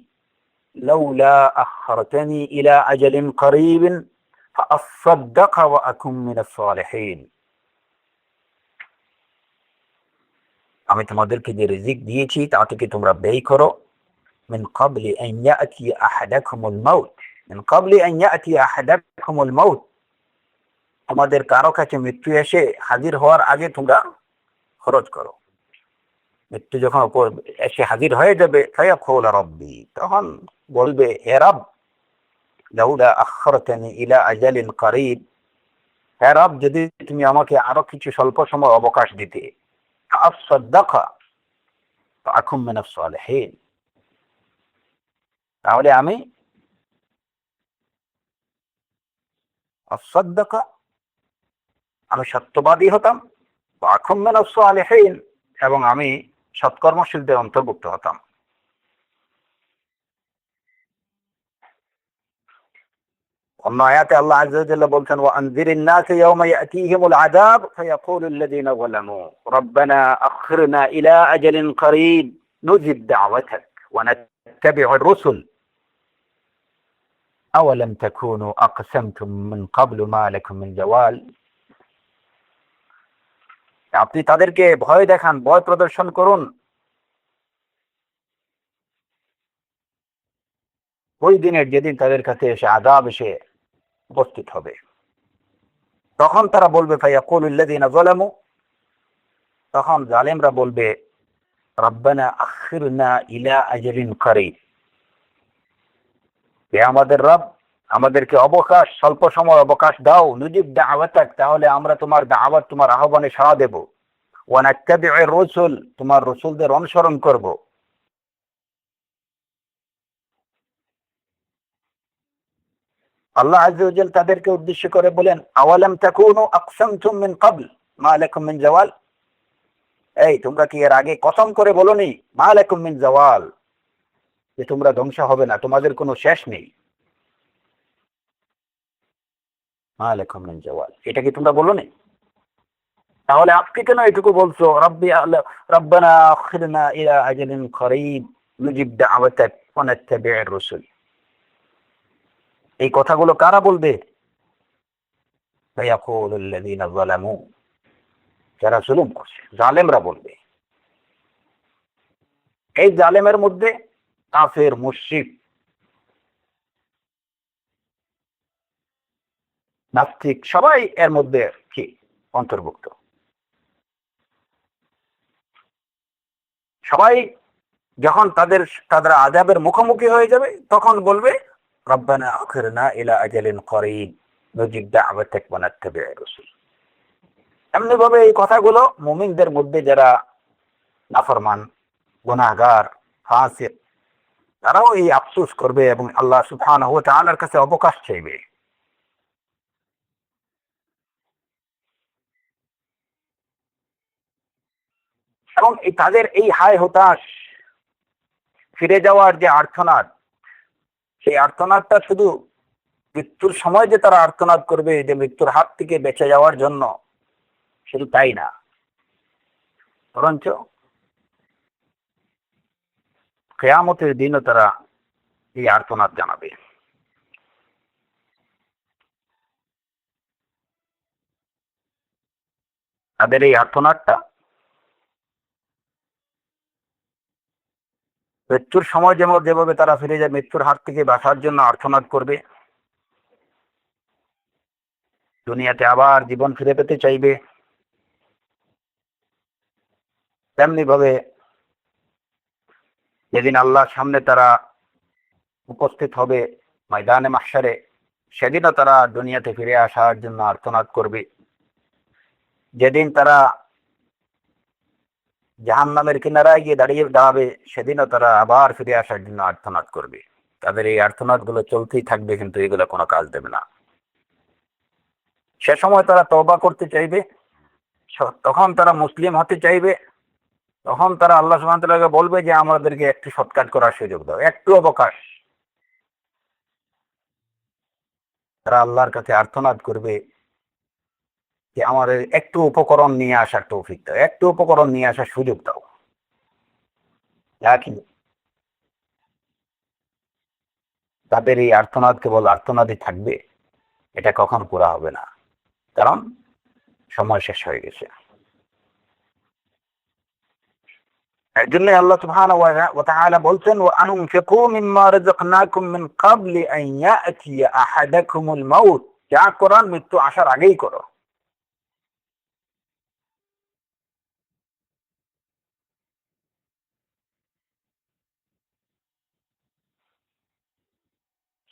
[SPEAKER 1] لولا أخرتني إلى أجل قريب فأصدق وأكن من الصالحين। আমি তোমাদেরকে যে রিজিক দিয়েছি তা থেকে তোমরা ব্যয় করো, من قبل أن يأتي أحدكم الموت, من قبل أن يأتي أحدكم الموت, তোমাদের কারো কাছে মৃত্যু এসে হাজির হওয়ার আগে তোমরা খরচ করো। মৃত্যু যখন এসে হাজির হয়ে যাবে, ফায়াকুল রাব্বি, তখন বলবে হে রব, লাউলা আখরতানি ইলা আজালিন করিব, হে রব যদি তুমি আমাকে আরো কিছু স্বল্প সময় অবকাশ দিতে, আসাদদাকা ফাআকুম মিনাস সালিহিন, তাহলে আমি আসাদদাকা, আমি সত্যবাদী হতাম, ফাআকুম মিনাস সালিহিন, এবং আমি সৎকর্মশীলদের অন্তর্ভুক্ত হতাম। অন্য আয়াতে আল্লাহ আযজা ওয়া জাল্লা বলছেন, ওয়া আনযিরিন নাস ইয়াওমা ইয়াতিহিমুল আযাব ফায়াকুলুল লাযীনা যালামু রাব্বানা আখিরনা ইলা আজালিন করিব নুজিব দাওয়াতাক ওয়া নাত্তাবি'ুর রুসুল আওয়ালাম তাকুনু আকসামতুম মিন ক্বাবলু মা লাকুম মিন জাওয়াল। আপনি তাদেরকে ভয় দেখান, ভয় প্রদর্শন করুন ওই দিনের, যেদিন তাদের কাছে এসে আযাব এসে উপস্থিত হবে। তখন তারা বলবে ফায়াকুলুল লাযীনা যালামু, তখন জালেমরা বলবে রাব্বানা আখিরনা ইলা আজালিন করিব, হে আমাদের রব আমাদেরকে অবকাশ, স্বল্প সময় অবকাশ দাও, নুজিব দাওয়াতাক, তাহলে আমরা তোমার দাওয়াত, তোমার আহ্বানে সাড়া দেব, ওয়ানাত্তাবিউর রাসূল, তোমার রাসূলদের অনুসরণ করব। আল্লাহ আযজা ওয়া জাল তাদেরকে উদ্দেশ্য করে বলেন, আওয়ালাম তাকুনু আকসামতুম মিন ক্বাবল মা লাকুম মিন জাওয়াল, এই তোমরা কি এর আগে কসম করে বলোনি মা লাকুম মিন জাওয়াল, যে তোমরা ধ্বংস হবে না, তোমাদের কোনো শেষ নেই। মা লাকুম মিন জাওয়াল, এটা কি তোমরা বলোনি? তাহলে আপনি কেন এটুকু বলছো রব্বানা আখিরনা ইলা আজালিন করিব নুজিব দাওয়াতাক ওয়া নাত্তাবিউর রাসূল? এই কথাগুলো কারা বলবে? ফায়াকুলুল লাযিনা যালামু, যারা জুলুম করছে, জালেমরা বলবে। এই জালেমের মধ্যে কাফের, মুশরিক, নাস্তিক সবাই এর মধ্যে কি অন্তর্ভুক্ত। সবাই যখন তাদের আযাবের মুখোমুখি হয়ে যাবে তখন বলবে রব্বানা আখিরনা ইলা আজালিন করিব নুজিব দাওয়াতাক ওয়া নাত্তাবিউর রাসূল। এমনি ভাবে এই কথাগুলো মুমিনদের মধ্যে যারা নাফরমান, গুনাহগার, ফাসিক, তারাও এই আফসোস করবে এবং আল্লাহ সুবহানাহু ওয়া তাআলার কাছে অবকাশ চাইবে। এবং তাদের এই হায় হতাশ, ফিরে যাওয়ার যে আর্তনাদ, সেই আর্তনাদটা শুধু মৃত্যুর সময় যে তারা আর্তনাদ করবে যে মৃত্যুর হাত থেকে বেঁচে যাওয়ার জন্য, শুধু তাই না, বরঞ্চ কিয়ামতের দিনও তারা এই আর্তনাদ জানাবে। তাদের এই আর্তনাদটা মৃত্যুর সময় যেভাবে তারা ফিরে যায়, মৃত্যুর হাত থেকে বাঁচার জন্য আর্তনাদ করবে, দুনিয়াতে আবার জীবন ফিরে পেতে চাইবে, তেমনি ভাবে যেদিন আল্লাহর সামনে তারা উপস্থিত হবে ময়দানে মাহশারে, সেদিনও তারা দুনিয়াতে ফিরে আসার জন্য আর্তনাদ করবে। যেদিন তারা জাহান্নামের কিনারায় গিয়ে দাঁড়াবে, সেদিনও তারা আবার ফিরে আসার জন্য আর্তনাদ করবে। তাদের এই আর্তনাদ গুলো চলতেই থাকবে, কিন্তু এগুলো কোনো কাজ দেবে না। সে সময় তারা তওবা করতে চাইবে, তখন তারা মুসলিম হতে চাইবে, তখন তারা আল্লাহ সুবহানাহু ওয়া তাআলাকে বলবে যে আমাদেরকে একটু সৎকার করার সুযোগ দাও, একটু অবকাশ। তারা আল্লাহর কাছে আর্তনাদ করবে যে আমার একটু উপকরণ নিয়ে আসার তৌফিক দাও, একটু উপকরণ নিয়ে আসার সুযোগ দাও। লাকিন তাদের এই আর্তনাদ কেবল আর্তনাদই থাকবে, এটা কখন পুরা হবে না, কারণ সময় শেষ হয়ে গেছে। এর জন্য আল্লাহ সুবহানাহু ওয়া তাআলা বলছেন, ওয়া আনফিকু মিম্মা রাযাকনাকুম মিন ক্বাবলি আন ইয়াতিয়া আহাদাকুমুল মাউত, যা করার মৃত্যু আসার আগেই করো।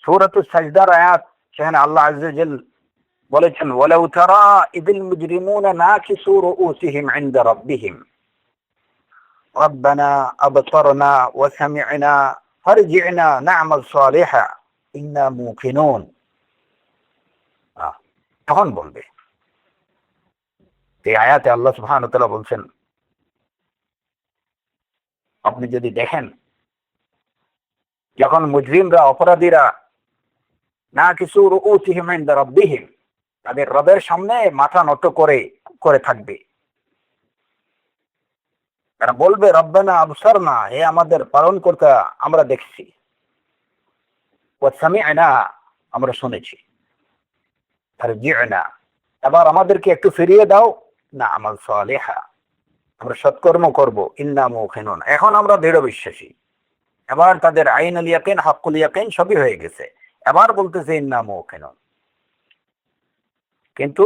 [SPEAKER 1] সূরাতুস সাজদার আয়াত, সেখানে আল্লাহ আযজা ওয়া জাল বলেছেন, ওয়ালাউ তারা ইযিল মুজরিমুনা নাকিসু রুউসিহিম ইনদা রাব্বিহিম রব্বানা আবসারনা ওয়া সামি'না ফারজি'না না'মাল সালিহা ইন্না মুকিনুন। তখন বলবে। এই আয়াতে আল্লাহ সুবহানাহু ওয়া তাআলা বলছেন, আপনি যদি দেখেন যখন মুজরিমরা, অপরাধীরা নাকিসু রুউসিহিম ইনদা রাব্বিহিম, তাদের রবের সামনে মাথা নত করে থাকবে, তারা বলবে রব্বানা আবসারনা, হে আমাদের পালনকর্তা, আমরা দেখছি, ওয়া সামি'না, আমরা শুনেছি, ফারজি'না, এবার আমাদেরকে একটু ফিরিয়ে দাও, না আমাল সালিহা, আমরা সৎকর্ম করব, ইন্না মুকিনুন, এখন আমরা দৃঢ় বিশ্বাসী। এবার তাদের আইনুল ইয়াকিন, হাক্কুল ইয়াকিন সবই হয়ে গেছে, এবার বলতেছে ইন্না মুকিনুন। কিন্তু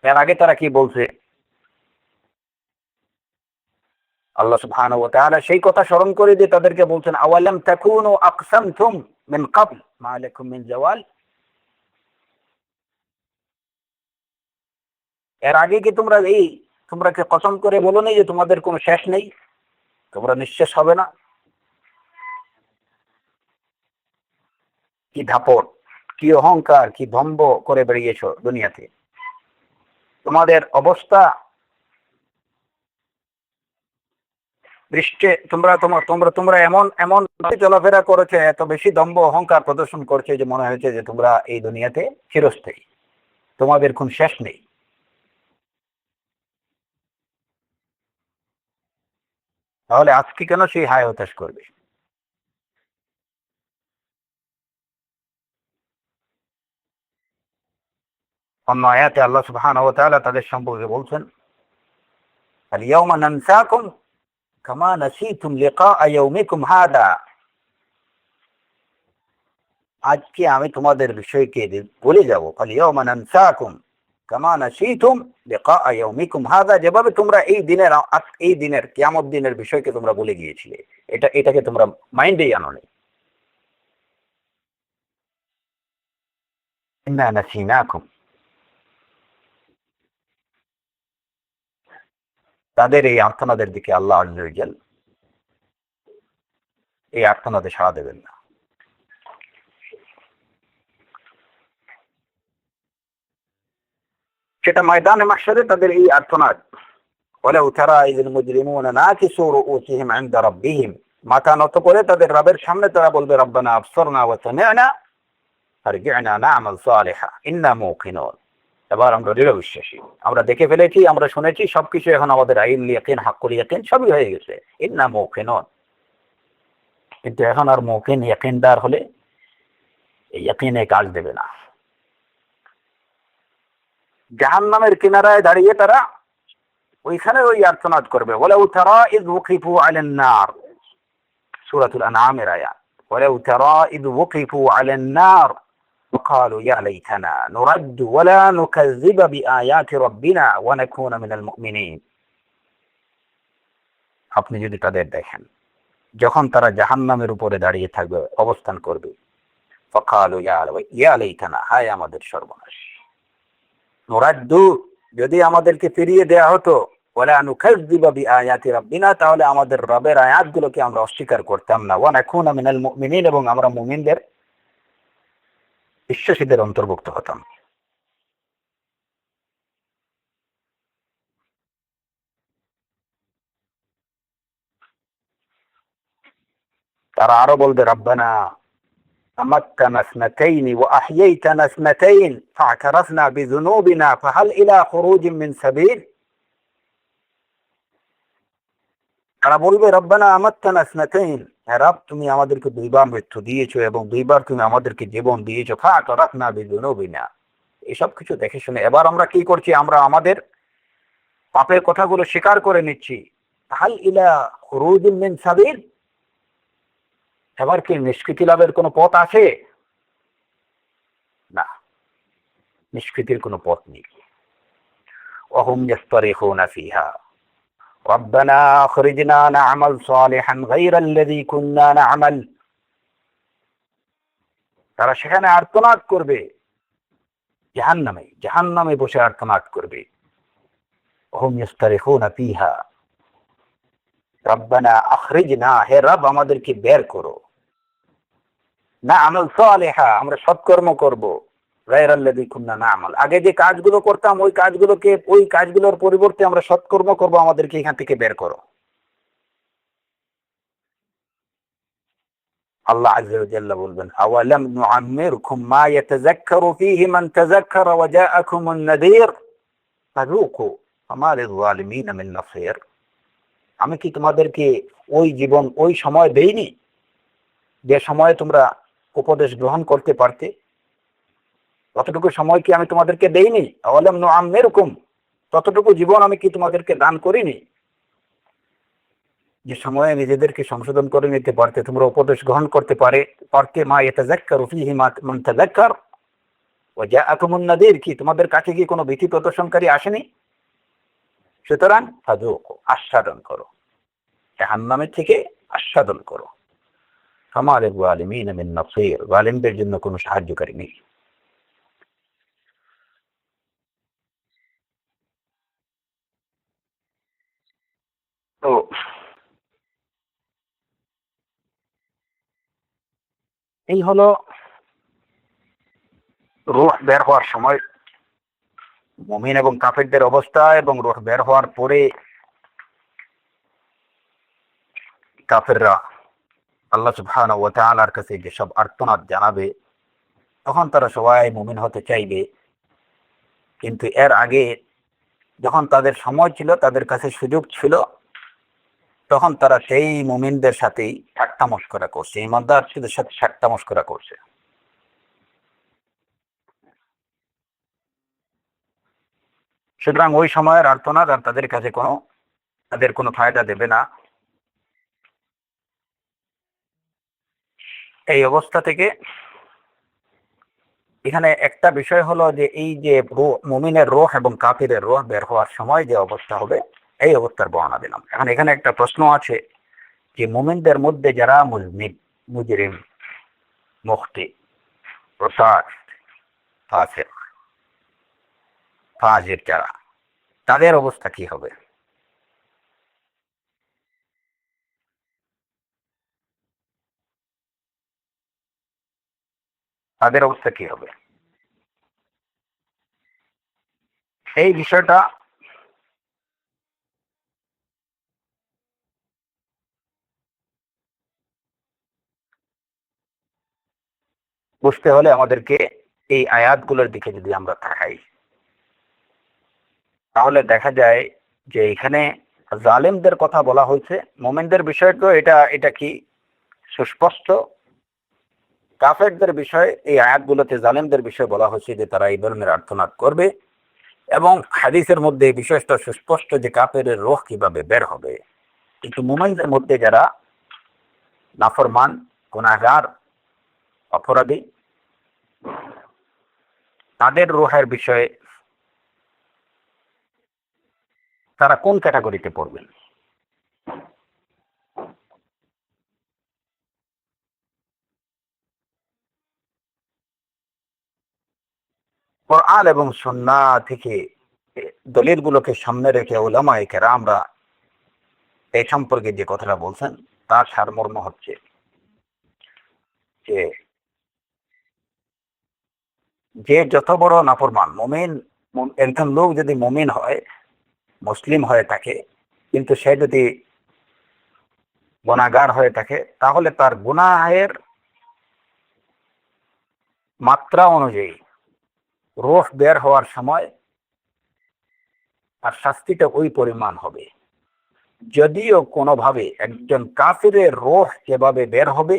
[SPEAKER 1] এর আগে তারা কি বলছে? আল্লাহ সুবহানাহু ওয়া তাআলা সেই কথা স্মরণ করে দিয়ে তাদেরকে বলছেন, আওয়ালাম তাকুনু আকসামতুম মিন ক্বাবল মা লাকুম মিন জাওয়াল, এর আগে কি তোমরা এই তোমরা কি কসম করে বলো নি যে তোমাদের কোনো শেষ নেই, তোমরা নিঃশেষ হবে না? কি ধাপট, কি অহংকার, কি দম্ভ করে বেরিয়েছো দুনিয়াতে। তোমাদের অবস্থা দৃষ্টে তোমরা তোমার তোমরা তোমরা এমন এমন চলাফেরা করেছে, এত বেশি দম্ভ অহংকার প্রদর্শন করছে যে মনে হয়েছে যে তোমরা এই দুনিয়াতে চিরস্থায়ী, তোমাদের কোন শেষ নেই। তাহলে আজকে কেন সেই হায় হতাশ করবে? অন্য আয়াতে আল্লাহ সুবহানাহু ওয়া তাআলা তাদের সম্পর্কে বলছেন, আল-ইয়াওমা নানসাকুম কামা নাসিতুম লিকাআ ইয়াউমিকুম হাদা। আজকে আমি তোমাদের বিষয়কে বলে যাব, আল-ইয়াওমা নানসাকুম কামা নাসিতুম লিকাআ ইয়াউমিকুম হাদা, যেভাবে তোমরা এই দিনের কিয়ামত দিনের বিষয়কে তোমরা ভুলে গিয়েছিলে, এটাকে তোমরা মাইন্ডেই আনোনি। ইন্না নাসিনাকুম, তাদের এই আর্তনাদের দিকে আল্লাহ আযজা ওয়া জাল এই আর্তনাদে সাড়া দেবেন না। সেটা ময়দানে মাহশারে তাদের এই আর্তনাদ। ওয়ালাউ তারা ইযিল মুজরিমুনা নাকিসু রুউসিহিম ইনদা রাব্বিহিম, মাথা নত করে তাদের রবের সামনে তারা বলবে, রব্বানা আবসারনা ওয়া সামি'না ফারজি'না না'মাল সালিহান ইন্না মুকিনুন। এবার আমরা দৃঢ় বিশ্বাসী, আমরা দেখে ফেলেছি, আমরা শুনেছি, সবকিছু এখন আমাদের আইল ইয়াকিন, হাক্কুল ইয়াকিন সবই হয়ে গেছে। ইন্না মুকিনুন, কিন্তু এখন আর মুকিন ইয়াকিনদার হলে এই ইয়াকিনে কাজ দেবে না। জাহান্নামের কিনারায় দাঁড়িয়ে তারা ওইখানে ওই আর্তনাদ করবে, ওয়ালাউ তারা ইয ওয়াকিফু আলান নার, সূরাতুল আনআমের আয়াত, ওয়ালাউ তারা ইয ওয়াকিফু আলান নার وقالوا يا ليتنا نرد ولا نكذب بآيات ربنا ونكون من المؤمنين। আপনি যদি তাদের দেখেন যখন তারা জাহান্নামের উপরে দাঁড়িয়ে থাকবে, অবস্থান করবে, فقالوا يا ليتنا, হায় আমাদের সর্বনাশ, নুরাদ্দু, যদি আমাদেরকে ফিরিয়ে দেয়া হতো, ওয়ালা নুকাযযিবা বিআয়াতি রাব্বিনা, তাহলে আমাদের রবের আয়াতগুলোকে আমরা অস্বীকার করতাম না, ওয়া নাকুনা মিনাল মুমিনিন, এবং আমরা মুমিনদের বিশ্বাসীদের অন্তর্ভুক্ত হতাম। তারা আরো বলবে, রব্বানা আমাত্তানা ইসনাতাইনি ওয়া আহইয়াইতানা ইসনাতাইন ফা'তারাফনা বিযুনুবিনা ফাহাল ইলা খুরুজিন মিন সাবিল। তারা বলবে, রব্বানা আমাত্তানা ইসনাতাইন, হে রব তুমি আমাদেরকে দুইবার মৃত্যু দিয়েছো এবং দুইবার তুমি আমাদেরকে জীবন দিয়েছো, ফা'তারাফনা বিযুনুবিনা, এসব কিছু দেখে শুনে এবার আমরা কি করছি, আমরা আমাদের পাপের কথাগুলো স্বীকার করে নিচ্ছি। হাল ইলা খুরুজিন মিন সাবিল, এবার কি নিষ্কৃতি লাভের কোনো পথ আছে? না, নিষ্কৃতির কোনো পথ নেই। ওয়াহুম ইয়াসতারিখুনা ফিহা রব্বানা আখরিজনা না'মাল সালিহান গায়রাল্লাযী কুন্না না'মাল, তারা সেখানে আর্তনাদ করবে, জাহান্নামে বসে আর্তনাদ করবে। ওয়াহুম ইয়াসতারিখুনা ফিহা রব্বানা আখরিজনা, হে রব আমাদেরকে বের করো, না'মাল সালিহা, আমরা সৎকর্ম করব, গায়রাল্লাযী কুন্না না'মাল, আগে যে কাজগুলো করতাম ওই কাজগুলোর পরিবর্তে আমরা সৎকর্ম করব, আমাদেরকে এখান থেকে বের করো। আল্লাহ আযজা ওয়া জাল্লা বলবেন, আওয়ালাম নুআম্মিরকুম মা ইয়াতাযাক্কারু ফীহি মান তাযাক্কারা ওয়া জাআকুমুন নাযীর ফাযূকু ফামা লিয-যালিমিন মিন নাসীর। আমি কি তোমাদেরকে ওই সময় দেইনি যে সময়ে তোমরা উপদেশ গ্রহণ করতে পারতে? ততটুকু সময় কি আমি তোমাদেরকে দেইনি? আওয়ালাম নুআম্মিরকুম, ততটুকু জীবন আমি কি তোমাদেরকে দান করিনি যে সময়ে নিজেদেরকে সংশোধন করে নিতে পারতে, তোমরা উপদেশ গ্রহণ করতে পারতে। মা ইয়াতাযাক্কারু ফীহি মান তাযাক্কার ওয়া জাআকুমুন নাযীর, কি তোমাদের কাছে কি কোনো ভীতি প্রদর্শনকারী আসেনি? সুতরাং ফাযূকু, আস্বাদন করো, জাহান্নামের থেকে আস্বাদন করো। ফামা লিয-যালিমিন মিন নাসীর, জালিমদের জন্য কোনো সাহায্যকারী নেই। এই হলো রূহ বের হওয়ার সময় মুমিন এবং কাফেরদের অবস্থা, এবং রূহ বের হওয়ার পরে কাফেররা আল্লাহ সুবহানাহু ওয়া তাআলার কাছে যেসব আর্তনাদ জানাবে, তখন তারা সবাই মুমিন হতে চাইবে। কিন্তু এর আগে যখন তাদের সময় ছিল, তাদের কাছে সুযোগ ছিল, তখন তারা সেই মুমিনদের সাথেই ঠাট্টা মশকরা করছে, ইমানদারদের সাথে ঠাট্টা মশকরা করছে। সুতরাং ওই সময়ের আর্তনাদ আর তাদের কোনো ফায়দা দেবে না। এই অবস্থা থেকে এখানে একটা বিষয় হলো যে এই যে মুমিনের রূহ এবং কাফিরের রূহ বের হওয়ার সময় যে অবস্থা হবে, এই অবস্থার বর্ণনা দিলাম। এখানে একটা প্রশ্ন আছে যে মুমিনদের মধ্যে যারা মুজনিব, মুজরিম, মুখতি, প্রসাদ, ফাসিক, ফাজির যারা, তাদের অবস্থা কি হবে? তাদের অবস্থা কি হবে? এই বিষয়টা বুঝতে হলে আমাদেরকে এই আয়াতগুলোর দিকে যদি আমরা তাকাই, তাহলে দেখা যায় যে এখানে জালেমদের কথা বলা হয়েছে। মোমেনদের বিষয় তো এটা কি সুস্পষ্ট। কাফেরদের বিষয় এই আয়াতগুলোতে জালেমদের বিষয় বলা হয়েছে যে তারা এই ধরনের আর্তনাদ করবে, এবং হাদিসের মধ্যে এই বিষয়টা সুস্পষ্ট যে কাফের রূহ কিভাবে বের হবে। কিন্তু মুমিনদের মধ্যে যারা নাফরমান, গুনাহগার, অপরাধী, তাদের রূহের বিষয়ে তারা কোন ক্যাটাগরিতে পড়বেন? কোরআন এবং সুন্নাহ থেকে দলিলগুলোকে সামনে রেখে উলামায়ে কেরামরা এই সম্পর্কে যে কথাটা বলছেন, তার সারমর্ম হচ্ছে যে যে যত বড় নাফরমান মুমিন, একজন লোক যদি মুমিন হয়, মুসলিম হয়ে থাকে, কিন্তু সে যদি গুনাহগার হয়ে থাকে, তাহলে তার গুনাহের মাত্রা অনুযায়ী রূহ বের হওয়ার সময় তার শাস্তিটা ওই পরিমাণ হবে। যদিও কোনোভাবে একজন কাফিরের রূহ যেভাবে বের হবে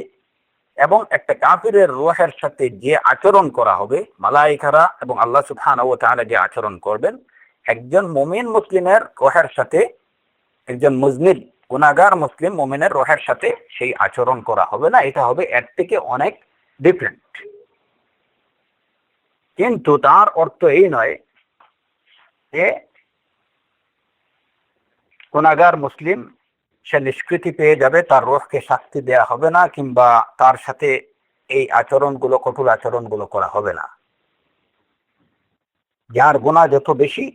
[SPEAKER 1] এবং একটা কাফিরের রূহের সাথে যে আচরণ করা হবে, মালায়েকারা এবং আল্লাহ সুবহানাহু ওয়া তাআলা যে আচরণ করবেন, একজন মুমিন মুসলিমের রূহের সাথে একজন মুজনিব গুনাহগার মুসলিম মুমিনের রূহের সাথে সেই আচরণ করা হবে না। এটা হবে এর থেকে অনেক ডিফারেন্ট। কিন্তু তার অর্থ এই নয় যে গুনাহগার মুসলিম সে নিষ্কৃতি পেয়ে যাবে, তার রূহকে শাস্তি দেয়া হবে না, কিংবা তার সাথে এই আচরণগুলো, কঠোর আচরণগুলো করা হবে না। যার গুনাহ যত বেশি,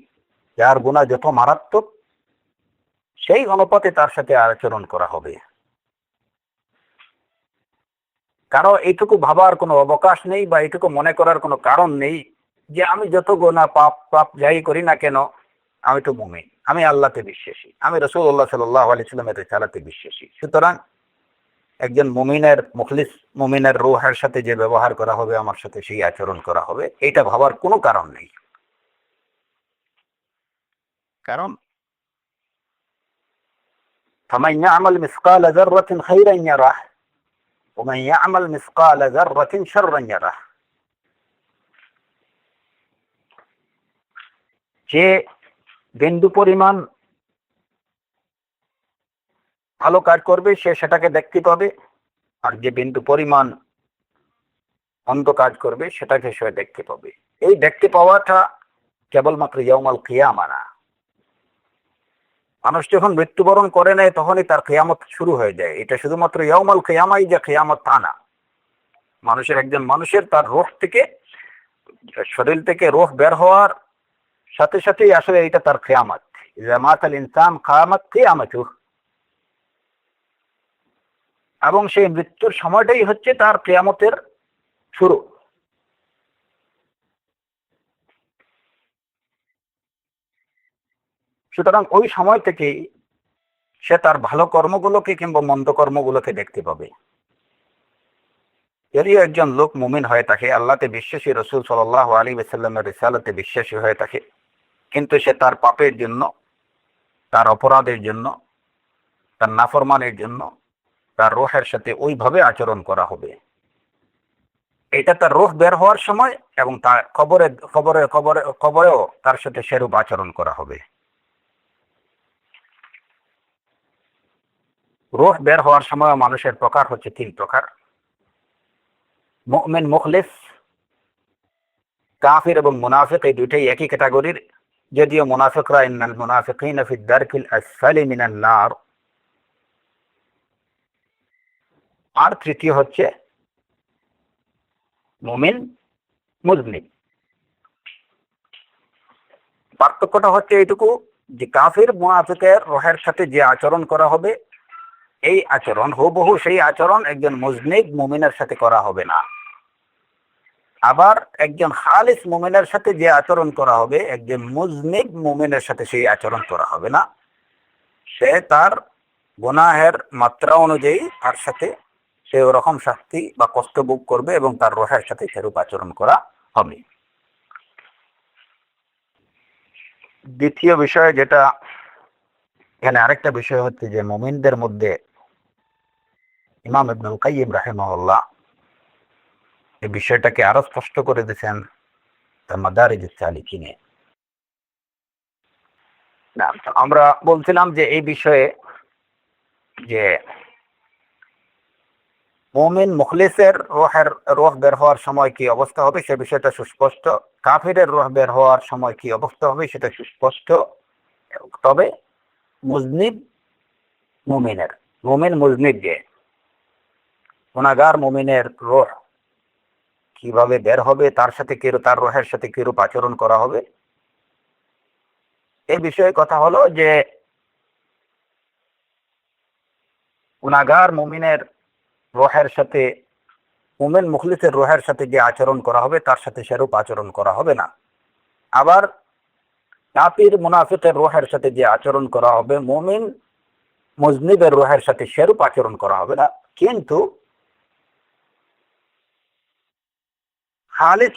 [SPEAKER 1] যার গুনাহ যত মারাত্মক, সেই অনুপাতে তার সাথে আচরণ করা হবে। কারো এইটুকু ভাবার কোনো অবকাশ নেই, বা এইটুকু মনে করার কোনো কারণ নেই যে আমি যত গুনাহ পাপ যাই করি না কেন, আমি তো মুমিন, আমি আল্লাহতে বিশ্বাসী, আমি রাসূলুল্লাহ সাল্লাল্লাহু আলাইহি ওয়াসাল্লামের রিসালাতে বিশ্বাসী, সুতরাং একজন মুমিনের মুখলিস মুমিনের রূহের সাথে যে ব্যবহার করা হবে, আমার সাথে সেই আচরণ করা হবে, এটা ভাবার কোনো কারণ নেই। কারণ ফামান ইয়ামাল মিসকালা যাররাতিন খায়রান ইয়ারাহ ওয়া মান ইয়ামাল মিসকালা যাররাতিন শাররান ইয়ারাহ। যে বিন্দু পরিমাণ ভালো কাজ করবে সে সেটাকে দেখতে পাবে, আর যে বিন্দু পরিমাণ মন্দ কাজ করবে সেটাকে সে দেখতে পাবে। এই দেখতে পাওয়াটা কেবলমাত্র ইয়াউমাল কিয়ামা না। মানুষ যখন মৃত্যুবরণ করে নেয় তখনই তার কিয়ামত শুরু হয়ে যায়। এটা শুধুমাত্র ইয়াউমাল কিয়ামাই যে কিয়ামত তা না। একজন মানুষের তার রূহ থেকে, শরীর থেকে রূহ বের হওয়ার সাথে সাথেই আসলে এটা তার কিয়ামত। ইযা মাতাল ইনসান কামাত কিয়ামাতুহু। এবং সেই মৃত্যুর সময়টাই হচ্ছে তার কিয়ামতের শুরু। সুতরাং ওই সময় থেকেই সে তার ভালো কর্মগুলোকে কিংবা মন্দ কর্মগুলোকে দেখতে পাবে। যদিও একজন লোক মুমিন হয়ে থাকে, আল্লাহতে বিশ্বাসী, রসুল সাল্লাল্লাহু আলাইহি ওয়াসাল্লামের রিসালাতে বিশ্বাসী হয়ে থাকে, কিন্তু সে তার পাপের জন্য, তার অপরাধের জন্য, তার নাফরমানের জন্য তার রূহের সাথে ওইভাবে আচরণ করা হবে। এটা তার রূহ বের হওয়ার সময় এবং তার কবরেও তার সাথে সেরূপ আচরণ করা হবে। রূহ বের হওয়ার সময় মানুষের প্রকার হচ্ছে 3 প্রকার: মুমিন, মুখলিস, কাফির এবং মুনাফিক। এই দুইটাই একই ক্যাটাগরির, যদিও মুনাফিকরা ইন্নাল মুনাফিকিনা ফি দারকিল আসফালি মিনান নার। আর তৃতীয় হচ্ছে মুমিন মুজনিব। পার্থক্যটা হচ্ছে এইটুকু যে কাফির মুনাফিকের রূহের সাথে যে আচরণ করা হবে, এই আচরণ হুবহু সেই আচরণ একজন মুজনিব মুমিনের সাথে করা হবে না। আবার একজন খালিস মুমিনের সাথে যে আচরণ করা হবে, একজন মুজনিব মুমিনের সাথে সেই আচরণ করা হবে না। সে তার গুনাহের মাত্রা অনুযায়ী তার সাথে সে ওরকম শাস্তি বা কষ্ট ভোগ করবে এবং তার রূহের সাথে সেরূপ আচরণ করা হবে। দ্বিতীয় বিষয় যেটা এখানে, আরেকটা বিষয় হচ্ছে যে মুমিনদের মধ্যে ইমাম ইবনুল কাইয়িম রাহিমাহুল্লাহ এই বিষয়টাকে আরো স্পষ্ট করে দিয়েছেন তার মাদারিজুস সালিকিনে। না, আমরা বলছিলাম যে এই বিষয়ে যে মুমিন মুখলিসের রূহ বের হওয়ার সময় কি অবস্থা হবে সে বিষয়টা সুস্পষ্ট, কাফিরের রূহ বের হওয়ার সময় কি অবস্থা হবে সেটা সুস্পষ্ট। তবে মুজনিব মুমিনের, মুমিন মুজনিব যে গুনাহগার মুমিনের রূহ কিভাবে বের হবে, তার সাথে তার রূহের সাথে কিরূপ আচরণ করা হবে, এই বিষয়ে কথা হলো যে গুনাহগার মুমিনের রূহের সাথে, মুমিন মুখলিসের রূহের সাথে যে আচরণ করা হবে তার সাথে সেরূপ আচরণ করা হবে না। আবার কাফির মুনাফিকের রূহের সাথে যে আচরণ করা হবে, মুমিন মুজনিবের রূহের সাথে সেরূপ আচরণ করা হবে না। কিন্তু খালিস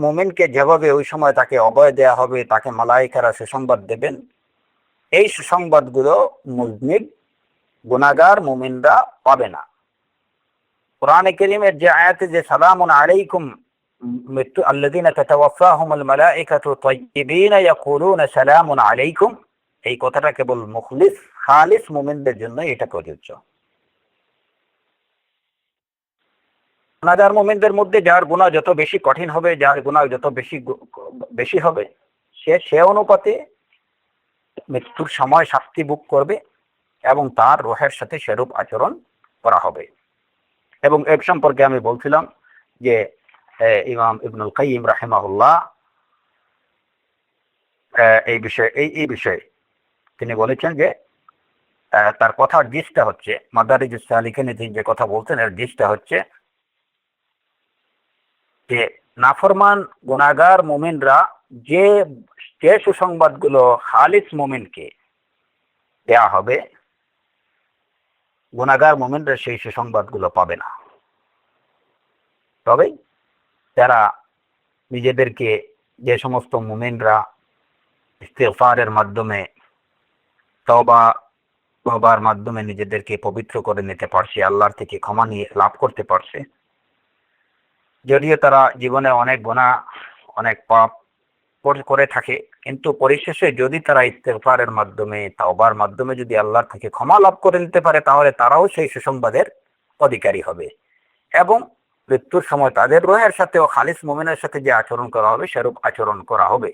[SPEAKER 1] মুমিনকে যেভাবে ওই সময় তাকে অভয় দেয়া হবে, তাকে মালায়েকারা সুসংবাদ দেবেন, এই সুসংবাদগুলো মুজনিব গুনাহগার মুমিনরা পাবে না। কোরআনে কারীমের যে আয়াতে যে সালামুন আলাইকুম আল্লাযীনা তাতাওয়াফাহুমুল মালায়েকাতু তাইয়্যিবিনা ইয়াকুলুনা সালামুন আলাইকুম, এই কথাটা কেবল মুখলিস খালিস মুমিনদের জন্য এটা প্রযোজ্য। গুনাহগার মুমিনদের মধ্যে যার গুনাহ যত বেশি কঠিন হবে, যার গুনাহ যত বেশি হবে, সে অনুপাতে মৃত্যুর সময় শাস্তি ভোগ করবে এবং তার রূহের সাথে সেরূপ আচরণ করা হবে। এবং এর সম্পর্কে আমি বলছিলাম যে ইমাম ইবনুল কাইয়িম রাহিমাহুল্লাহ এই বিষয়ে তিনি বলেছেন যে তার কথার জিসটা হচ্ছে, মাদারিজুস সালিকিনে তিনি যে কথা বলছেন এর জিসটা হচ্ছে যে নাফরমান গুনাহগার মুমিনরা যে সুসংবাদগুলো খালিস মুমিনকে দেয়া হবে, গুনাহগার মুমিনরা সেই সুসংবাদগুলো পাবে না। তবে যারা নিজেদেরকে, যে সমস্ত মুমিনরা ইস্তিগফারের মাধ্যমে, তওবার মাধ্যমে নিজেদেরকে পবিত্র করে নিতে পারছে, আল্লাহর থেকে ক্ষমা নিয়ে লাভ করতে পারছে, যদিও তারা জীবনে অনেক গুনাহ অনেক পাপ করে থাকে, কিন্তু পরিশেষে যদি তারা ইস্তিগফারের মাধ্যমে, তওবার মাধ্যমে যদি আল্লাহর থেকে ক্ষমা লাভ করে নিতে পারে, তাহলে তারাও সেই সুসংবাদের অধিকারী হবে এবং মৃত্যুর সময় তাদের রূহের সাথে ও খালিস মুমিনের সাথে যে আচরণ করা হবে সেরূপ আচরণ করা হবে।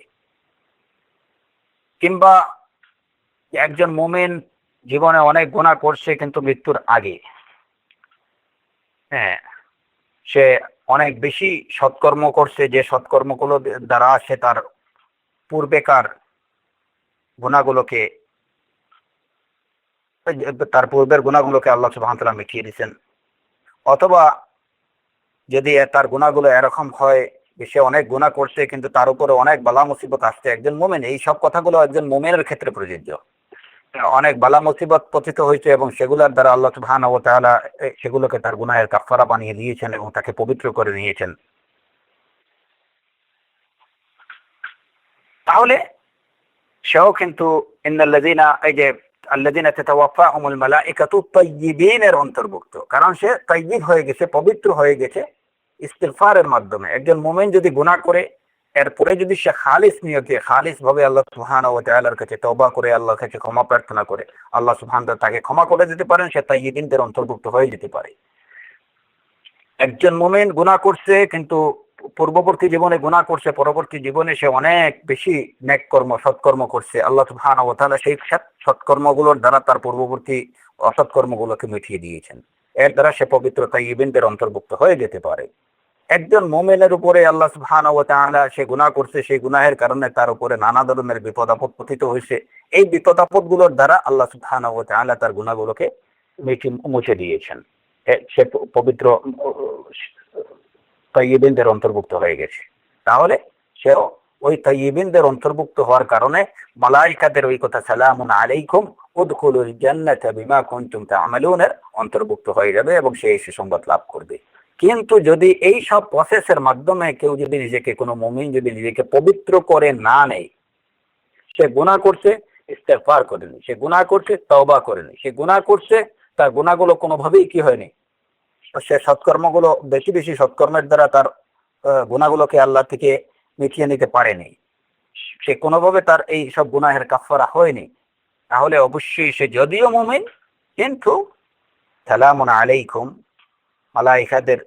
[SPEAKER 1] কিংবা একজন মুমিন জীবনে অনেক গুনাহ করছে কিন্তু মৃত্যুর আগে সে অনেক বেশি সৎকর্ম করছে, যে সৎকর্মগুলো দ্বারা সে তার পূর্বেকার গুনাহগুলোকে তার পূর্বের গুনাহগুলোকে আল্লাহ সুবহানাহু ওয়া তাআলা মিটিয়ে দিয়েছেন। অথবা যদি তার গুনাহগুলো এরকম হয় যে সে অনেক গুনাহ করছে কিন্তু তার উপরে অনেক বালা মুসিবত আসছে, একজন মুমিন, এই সব কথাগুলো একজন মুমিনের ক্ষেত্রে প্রযোজ্য। অনেক বালা মুসিবত পতিত হয়েছে এবং সেগুলোর দ্বারা আল্লাহ সুবহানাহু ওয়া তাআলা সেগুলোকে তার গুনাহের কাফফারা বানিয়ে দিয়েছেন এবং তাকে পবিত্র করে নিয়েছেন। তাহলে সেও কিন্তু ইন্নাল্লাযীনা, এই যে আল্লাযীনা তাতাওয়াফাহুমুল মালাইকাতু তাইয়্যিবিনের অন্তর্ভুক্ত, কারণ সে তাইয়্যিব হয়ে গেছে, পবিত্র হয়ে গেছে ইস্তিগফারের মাধ্যমে। একজন মুমিন যদি গুনাহ করে এরপরে যদি সে খালিস নিয়তে, খালিস ভাবে আল্লাহ সুবহানাহু ওয়া তাআলার কাছে তওবা করে আল্লাহর কাছে ক্ষমা প্রার্থনা করে, আল্লাহ সুবহানাহু ওয়া তাআলা তাকে ক্ষমা করে দিতে পারেন, সে তাইয়্যিবিনদের অন্তর্ভুক্ত হয়ে যেতে পারে। একজন মুমিন গুনাহ করছে কিন্তু পূর্ববর্তী জীবনে গুনাহ করছে, পরবর্তী জীবনে সে অনেক বেশি নেক কর্ম, সৎকর্ম করছে, আল্লাহ সুবহানাহু ওয়া তাআলা সেই সৎকর্মগুলোর দ্বারা তার পূর্ববর্তী অসৎকর্মগুলোকে মিটিয়ে দিয়েছেন। এর দ্বারা সে পবিত্র তাইয়্যিবিনদের অন্তর্ভুক্ত হয়ে যেতে পারে। একজন মুমিনের উপরে আল্লাহ সুবহানাহু ওয়া তাআলা, সে গুনাহ করছে, সেই গুনাহের কারণে তার উপরে নানা ধরনের বিপদ আপদ পতিত হয়েছে। এই বিপদ আপদ গুলোর দ্বারা আল্লাহ সুবহানাহু ওয়া তাআলা তার গুনাহগুলোকে মুছে দিয়েছেন। সে পবিত্র তাইয়্যিবিনদের অন্তর্ভুক্ত হয়ে গেছে। তাহলে সেও ওই তাইয়্যিবিনদের অন্তর্ভুক্ত হওয়ার কারণে মালাইকাদের ওই কথা সালামুন আলাইকুম উদখুলুল জান্নাতা বিমা কুনতুম তা'মালুনের অন্তর্ভুক্ত হয়ে যাবে এবং সে সুসংবাদ লাভ করবে। কিন্তু যদি এই সব প্রসেসের মাধ্যমে কেউ যদি নিজেকে, কোনো মুমিন যদি নিজেকে পবিত্র করে না নেয়, সে গুনাহ করছে ইস্তেগফার করেনি, সে গুনাহ করছে তওবা করেনি, সে গুনাহ করছে, তার গুনাহগুলো কোনোভাবেই কি হয়নি, সে সৎকর্মগুলো বেশি বেশি সৎকর্মের দ্বারা তার গুনাহগুলোকে আল্লাহ থেকে মিটিয়ে নিতে পারেনি, সে কোনোভাবে তার এই সব গুনাহের কাফফারা হয়নি, তাহলে অবশ্যই সে যদিও মুমিন কিন্তু সালামুন আলাইকুম, মালাইকাদের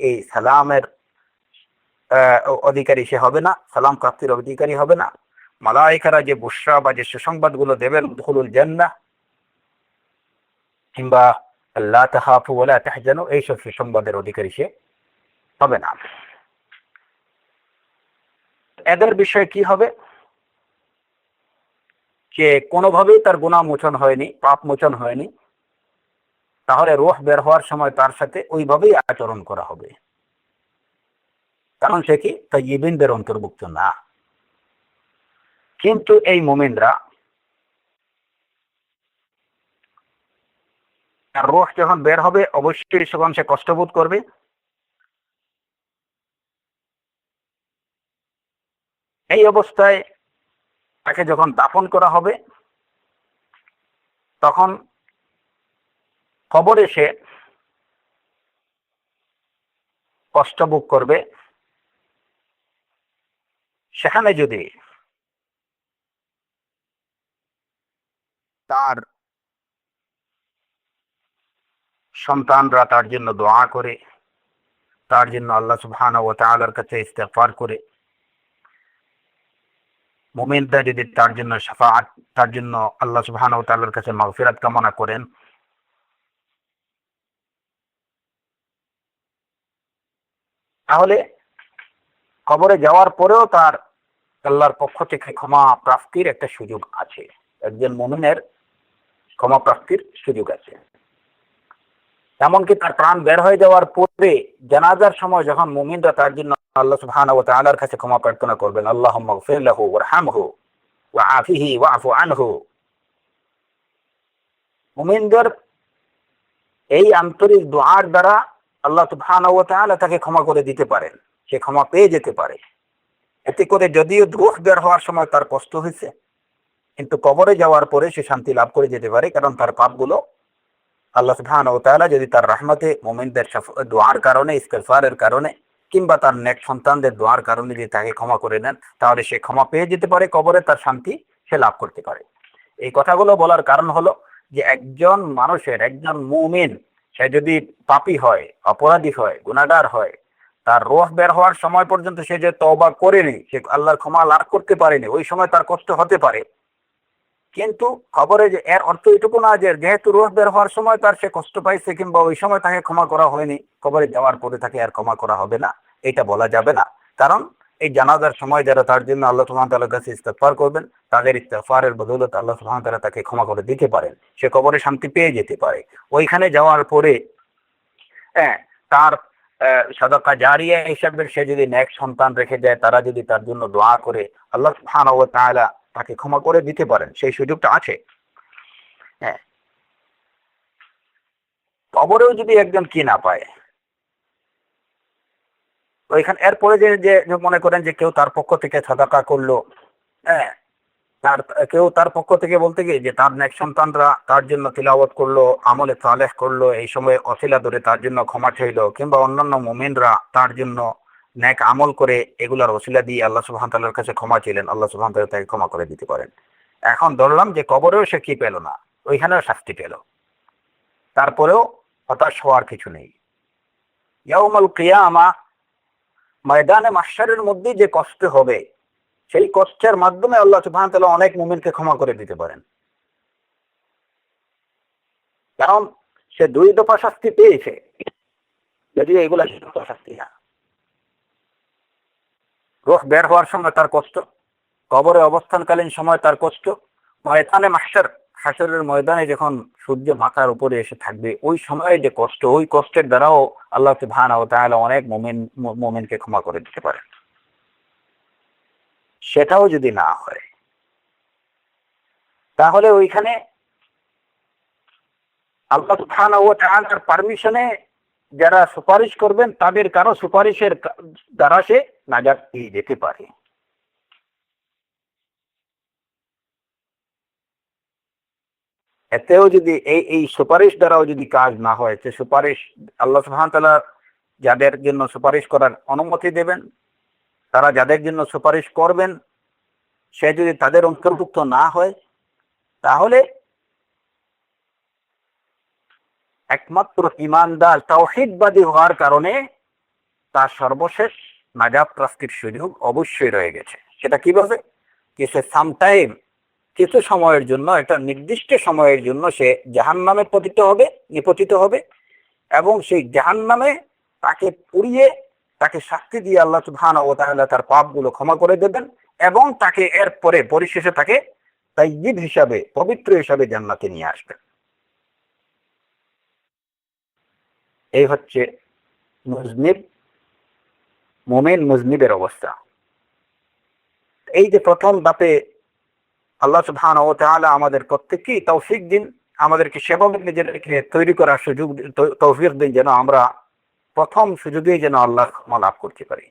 [SPEAKER 1] এই সালামের অধিকারী সে হবে না, সালাম প্রাপ্তির অধিকারী হবে না। মালাইকারা যে বুশরা বা যে সুসংবাদগুলো দেবেন, দুখুলুল জান্নাহ কিংবা লা তাখাফু ওয়া লা তাহজানু, এইসব সুসংবাদের অধিকারী সে হবে না। এদের বিষয়ে কি হবে, যে কোনোভাবেই তার গুনাহ মোচন হয়নি, পাপ মোচন হয়নি, তাহলে রূহ বের হওয়ার সময় তার সাথে ওইভাবেই আচরণ করা হবে, কারণ সে কি তাইয়্যিবিনদের অন্তর্ভুক্ত না। কিন্তু এই মুমিনরা, আর রূহ যখন বের হবে অবশ্যই তখন সে কষ্টবোধ করবে। এই অবস্থায় তাকে যখন দাফন করা হবে তখন কবরে সে কষ্ট ভোগ করবে। সেখানে যদি তার সন্তানরা তার জন্য দোয়া করে, তার জন্য আল্লাহ সুবহানাহু ওয়া তাআলার কাছে ইস্তেগফার করে, মুমিনরা যদি তার জন্য শাফাআত, তার জন্য আল্লাহ সুবহানাহু ওয়া তাআলার কাছে মাগফিরাত কামনা করেন, তাহলে কবরে যাওয়ার পরেও তার আল্লাহর পক্ষ থেকে ক্ষমা প্রাপ্তির একটা সুযোগ আছে। একজন মুমিনের ক্ষমা প্রাপ্তির সুযোগ আছে। এমনকি তার প্রাণ বের হয়ে যাওয়ার পরে জানাজার সময় যখন মুমিনরা তার জন্য আল্লাহ সুবহানাহু ওয়া তাআলার কাছে ক্ষমা প্রার্থনা করবেন, আল্লাহুম্মা গফির লাহু ওয়ারহামহু ওয়াআফিহি ওয়া'ফু আনহু, মুমিনদের এই আন্তরিক দুআর দ্বারা আল্লাহ সুবহানাহু ওয়া তাআলা তাকে ক্ষমা করে দিতে পারেন, সে ক্ষমা পেয়ে যেতে পারে। এতে করে যদিও রূহ বের হওয়ার সময় তার কষ্ট হয়েছে, কিন্তু কবরে যাওয়ার পরে সে শান্তি লাভ করে যেতে পারে, কারণ তার পাপগুলো আল্লাহ সুবহানাহু ওয়া তাআলা যদি তার রহমতে মুমিনদের দোয়ার কারণে, ইস্তিগফারের কারণে কিংবা তার নেক সন্তানদের দোয়ার কারণে যদি তাকে ক্ষমা করে নেন, তাহলে সে ক্ষমা পেয়ে যেতে পারে, কবরে তার শান্তি সে লাভ করতে পারে। এই কথাগুলো বলার কারণ হলো যে একজন মানুষের, একজন মুমিন, সে যদি পাপী হয়, অপরাধী হয়, গুনাহগার হয়, তার রূহ বের হওয়ার সময় পর্যন্ত সে যে তওবা করেনি, সে আল্লাহর ক্ষমা লাভ করতে পারেনি, ওই সময় তার কষ্ট হতে পারে। কিন্তু খবরে যে এর অর্থ এটুকু না যে যেহেতু রূহ বের হওয়ার সময় তার সে কষ্ট পাইছে কিংবা ওই সময় তাকে ক্ষমা করা হয়নি, কবরে যাওয়ার পরে তাকে আর ক্ষমা করা হবে না, এটা বলা যাবে না। কারণ এই জানাজার সময় যারা তার জন্য আল্লাহ সুবহানাহু ওয়া তাআলার কাছে ইস্তেগফার করবেন, তাদের ইস্তেগফারের বদৌলতে আল্লাহ সুবহানাহু ওয়া তাআলা তাকে ক্ষমা করে দিতে পারেন, সে কবরে শান্তি পেয়ে যেতে পারে। ওইখানে যাওয়ার পরে হ্যাঁ, তার সাদাকা জারিয়া হিসাবে সে যদি নেক সন্তান রেখে যায়, তারা যদি তার জন্য দোয়া করে, আল্লাহ সুবহানাহু ওয়া তাআলা তাকে ক্ষমা করে দিতে পারেন, সেই সুযোগটা আছে। হ্যাঁ, কবরেও যদি একজন কি না পায়, ওইখানে এরপরে যে যে মনে করেন যে কেউ তার পক্ষ থেকে সাদাকা করলো, হ্যাঁ, তার কেউ তার পক্ষ থেকে বলতে গিয়ে যে তার নেক সন্তানরা তার জন্য তিলাওয়াত করলো, আমলে সালেহ করলো, এই সময় অছিলা ধরে তার জন্য ক্ষমা চাইলো, কিংবা অন্যান্য মুমিনরা তার জন্য নেক আমল করে এগুলার ওসিলা দিয়ে আল্লাহ সুবহানাহু ওয়া তাআলার কাছে ক্ষমা চাইলেন, আল্লাহ সুবহানাহু ওয়া তাআলা তাকে ক্ষমা করে দিতে পারেন। এখন ধরলাম যে কবরেও সে কি পেল না, ওইখানেও শাস্তি পেল, তারপরেও হতাশ হওয়ার কিছু নেই। ইয়াউমুল কিয়ামা, ময়দানে মাহশারের মধ্যে যে কষ্ট হবে, সেই কষ্টের মাধ্যমে আল্লাহ সুবহানাহু ওয়া তাআলা অনেক মুমিনকে ক্ষমা করে দিতে পারেন। কারণ সে দুই দফা শাস্তি পেয়েছে, যদিও এগুলা শাস্তি না। রূহ বের হওয়ার সময় তার কষ্ট, কবরে অবস্থানকালীন সময় তার কষ্ট, ময়দানে মাহশার, হাসরের ময়দানে যখন সূর্য মাথার উপরে এসে থাকবে, ওই সময়ে যে কষ্ট, ওই কষ্টের দ্বারাও আল্লাহ সুবহানাহু ওয়া তাআলা অনেক মুমিনকে ক্ষমা করে দিতে পারেন। সেটাও যদি না হয়, তাহলে ওইখানে আল্লাহ সুবহানাহু ওয়া তাআলার পারমিশনে যারা সুপারিশ করবেন, তাদের কারো সুপারিশের দ্বারা সে নাজাত পেয়ে যেতে পারে। এতেও যদি এই সুপারিশ দ্বারাও যদি কাজ না হয়, সে সুপারিশ আল্লাহ সুবহানাহু ওয়া তাআলা যাদের জন্য সুপারিশ করার অনুমতি দেবেন, তারা যাদের জন্য সুপারিশ করবেন, সে যদি তাদের অন্তর্ভুক্ত না হয়, তাহলে একমাত্র ইমানদার তাওহীদবাদী হওয়ার কারণে তার সর্বশেষ নাজাত প্রাপ্তির সুযোগ অবশ্যই রয়ে গেছে। সেটা কিভাবে? কিছু সামটাইম, কিছু সময়ের জন্য, একটা নির্দিষ্ট সময়ের জন্য সে জাহান্নামে নিপতিত হবে, এবং সেই জাহান্নামে তাকে পুড়িয়ে, তাকে শাস্তি দিয়ে আল্লাহ সুবহানাহু ওয়া তাআলা তার পাপগুলো ক্ষমা করে দেবেন, এবং তাকে এরপরে পরিশেষে তাকে তাইয়্যিব হিসাবে, পবিত্র হিসাবে জান্নাতে নিয়ে আসবেন। এই হচ্ছে মুজনিব, মুমিন মুজনিবের অবস্থা। এই যে প্রথম ধাপে আল্লাহ সুবহানাহু ওয়া তাআলা আমাদের প্রত্যেককেই তৌফিক দিন, আমাদেরকে সেভাবে নিজেদেরকে তৈরি করার সুযোগ, তৌফিক দিন, যেন আমরা প্রথম সুযোগেই যেন আল্লাহ ক্ষমা লাভ করতে পারি।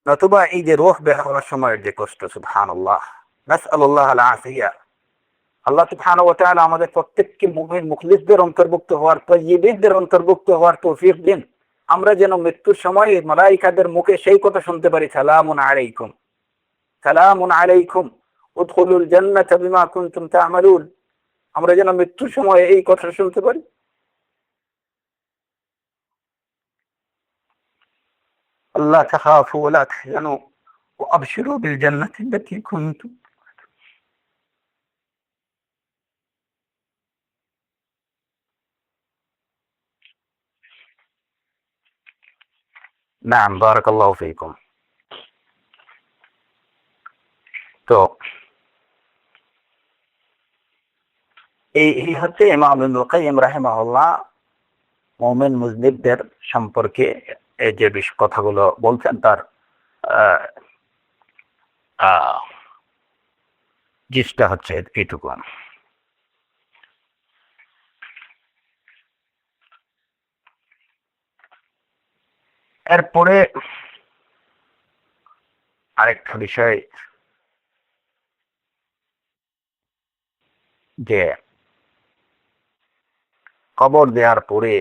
[SPEAKER 1] নতুবা এই যে রূহ বের হওয়ার সময়ের যে কষ্ট, সুবহানাল্লাহ, নাসআলুল্লাহ আল আফিয়া, আল্লাহ সুবহানাহু ওয়া তাআলা আমাদের প্রত্যেককে মুমিন মুখলিসদের অন্তর্ভুক্ত হওয়ার, তাইয়্যিবদের অন্তর্ভুক্ত হওয়ার তৌফিক দিন। আমরা যেন মৃত্যুর সময় মালায়েকাদের মুখে সেই কথা শুনতে পারি, সালামুন আলাইকুম, সালামুন আলাইকুম উদখুলুল জান্নাতা বিমা কুনতুম তা'মালুন। আমরা যেন মৃত্যুর সময় এই কথা শুনতে পারি। আল্লাহ তাখাফু ওয়া লা তাহজানু ওয়া আবশিরু বিল জান্নাতি আল্লাতী কুনতুম। নাম, বারাকাল্লাহু ফীকুম। তো এই হচ্ছে ইমাম ইবনুল কাইয়্যিম রাহিমাহুল্লাহ মুমিন মুজনিবদের সম্পর্কে এই যে কথাগুলো বলছেন, তার জিসটা হচ্ছে এইটুকু। এরপরে আরেকটা বিষয়, যে কবর দেওয়ার পরে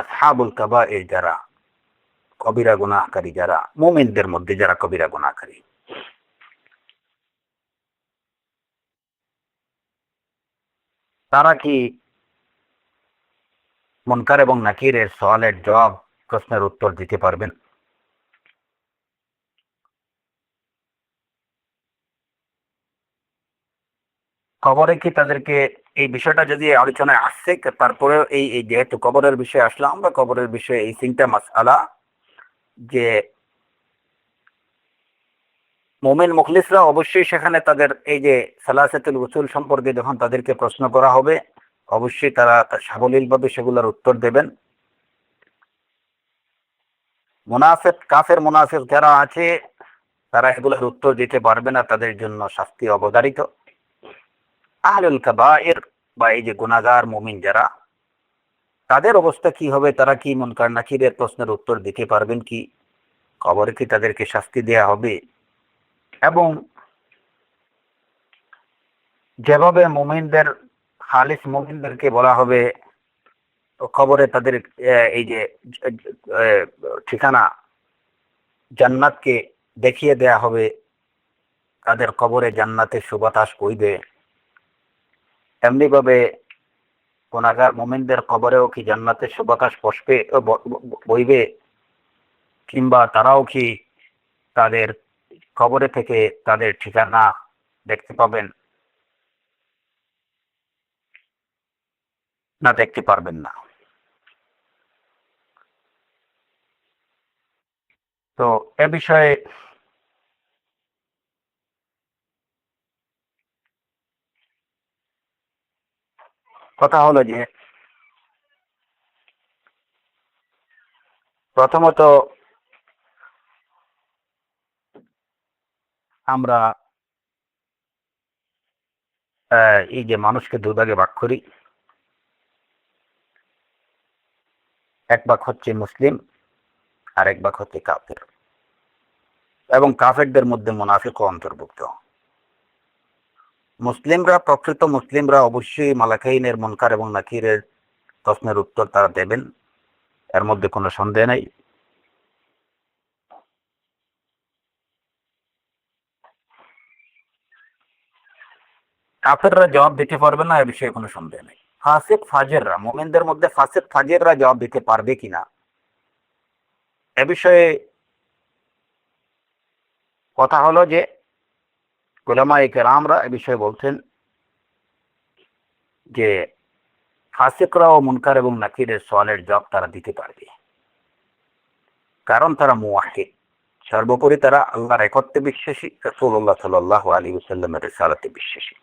[SPEAKER 1] আসহাবুল কাবায়ের, যারা কবিরা গুনাহকারী, যারা মুমিনদের মধ্যে যারা কবিরা গুনাহকারী, তারা কি মুনকার এবং নাকিরের সওয়ালের জবাব, প্রশ্নের উত্তর দিতে পারবেন? কবরে কি তাদেরকে এই বিষয়টা যদি আলোচনায় আসছে, তারপরে এই এই যেহেতু কবরের বিষয়ে আসলাম, আমরা কবরের বিষয়ে এই তিনটা মাসআলা, যে মোমেন মুখলিসরা অবশ্যই সেখানে তাদের এই যে সালাসাতুল উসুল সম্পর্কে যখন তাদেরকে প্রশ্ন করা হবে, অবশ্যই তারা সাবলীলভাবে সেগুলোর উত্তর দেবেন। মুনাফিক, কাফের মুনাফিক যারা আছে, তারা এগুলোর উত্তর দিতে পারবে না, তাদের জন্য শাস্তি অবধারিত। আহলুল কাবায়ের বা এই যে গুনাহগার মুমিন যারা, তাদের অবস্থা কি হবে? তারা কি মুনকার নাকিরের প্রশ্নের উত্তর দিতে পারবেন কি? কবরে কি তাদেরকে শাস্তি দেয়া হবে? এবং যেভাবে মুমিনদের, খালিস মুমিনদেরকে বলা হবে কবরে তাদের এই যে আহ, ঠিকানা জান্নাতকে দেখিয়ে দেয়া হবে, তাদের কবরে জান্নাতের সুবাতাস বইবে, এমনি ভাবে গুনাহগার মুমিনদের কবরেও কি জান্নাতের সুবাতাস বসবে, বইবে, কিংবা তারাও কি তাদের কবরে থেকে তাদের ঠিকানা দেখতে পাবেন? না, দেখতে পারবেন না। তো এ বিষয়ে কথা হলো যে, প্রথমত আমরা এই যে মানুষকে দুভাগে ভাগ করি, এক ভাগ হচ্ছে মুসলিম, আর এক ভাগ হচ্ছে কাফের, এবং কাফেরদের মধ্যে মুনাফিকও অন্তর্ভুক্ত। মুসলিমরা, প্রকৃত মুসলিমরা অবশ্যই মালাকাইনের, মুনকার এবং নাকিরের প্রশ্নের উত্তর তারা দেবেন, এর মধ্যে কোনো সন্দেহ নেই। কাফেররা জবাব দিতে পারবে না, এ বিষয়ে কোনো সন্দেহ নেই। ফাসিক ফাজেররা, মোমেনদের মধ্যে ফাসিক ফাজেররা জবাব দিতে পারবে কিনা, এ বিষয়ে কথা হলো যে, উলামায়ে কেরামরা এ বিষয়ে বলছেন যে ফাসিকরা ও মুনকার এবং নাকিরের সওয়ালের জবাব তারা দিতে পারবে, কারণ তারা মুওয়াহিদ। সর্বোপরি তারা আল্লাহর একত্বে বিশ্বাসী, রাসূলুল্লাহ সাল্লাল্লাহু আলাইহি ওয়াসাল্লামের রিসালাতে বিশ্বাসী।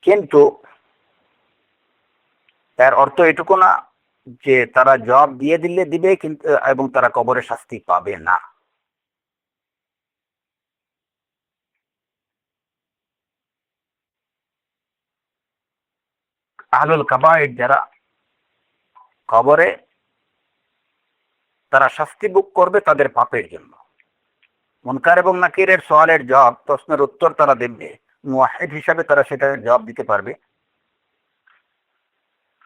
[SPEAKER 1] কিন্তু এর অর্থ এটুকু না যে তারা জবাব দিয়ে দিলে দিবে কিন্তু, এবং তারা কবরে শাস্তি পাবে না। আহলুল কাবায়ের যারা, কবরে তারা শাস্তি ভোগ করবে তাদের পাপের জন্য। মুনকার এবং নাকিরের সওয়ালের জবাব, প্রশ্নের উত্তর তারা দেবে, মুওয়াহিদ হিসাবে তারা সেটার জবাব দিতে পারবে।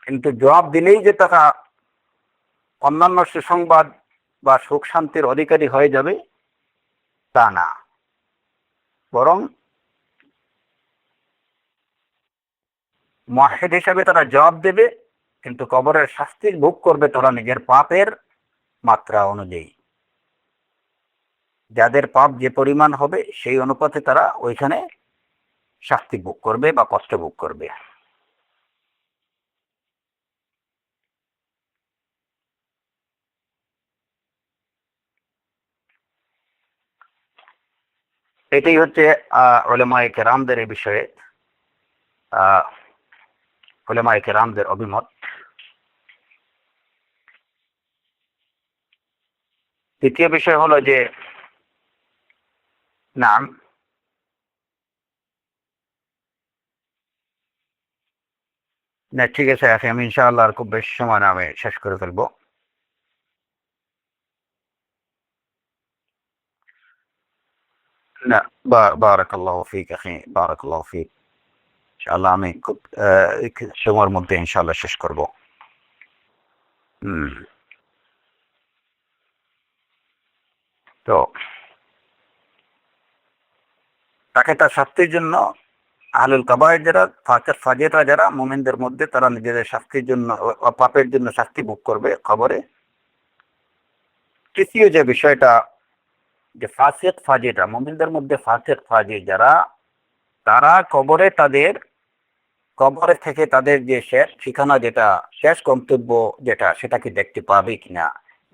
[SPEAKER 1] কিন্তু জবাব দিলেই যে তারা অন্যান্য সুসংবাদ বা সুখ শান্তির অধিকারী হয়ে যাবে, তা না। বরং মুওয়াহিদ হিসাবে তারা জবাব দেবে, কিন্তু কবরের শাস্তি ভোগ করবে তারা নিজের পাপের মাত্রা অনুযায়ী। যাদের পাপ যে পরিমাণ হবে সেই অনুপাতে তারা ওইখানে শাস্তি ভোগ করবে বা কষ্ট ভোগ করবে। এটাই হচ্ছে উলামায়ে কেরামদের এই বিষয়ে, আহ উলামায়ে কেরামদের অভিমত। তৃতীয় বিষয় হলো যে, নাম, না ঠিক আছে আখি, আমি ইনশাআল্লাহ আর খুব বেশি সময় না, আমি শেষ করে ফেলবো। না, বারাকাল্লাহু ফিক আখি, বারাকাল্লাহু ফিক। ইনশাআল্লাহ আমি খুব সময়ের মধ্যে ইনশাআল্লাহ শেষ করব। হুম। তো তাকে তার শাস্তির জন্য আহলুল কাবায়ের যারা, ফাসিক ফাজিররা যারা মুমিনদের মধ্যে, তারা নিজেদের শাস্তির জন্য, পাপের জন্য শাস্তি ভোগ করবে কবরে। তৃতীয় যে বিষয়টা, যে ফাসিক ফাজিররা, মুমিনদের মধ্যে ফাসিক ফাজির যারা, তারা কবরে থেকে তাদের যে শেষ ঠিকানা, যেটা শেষ গন্তব্য যেটা, সেটাকে দেখতে পাবে কিনা।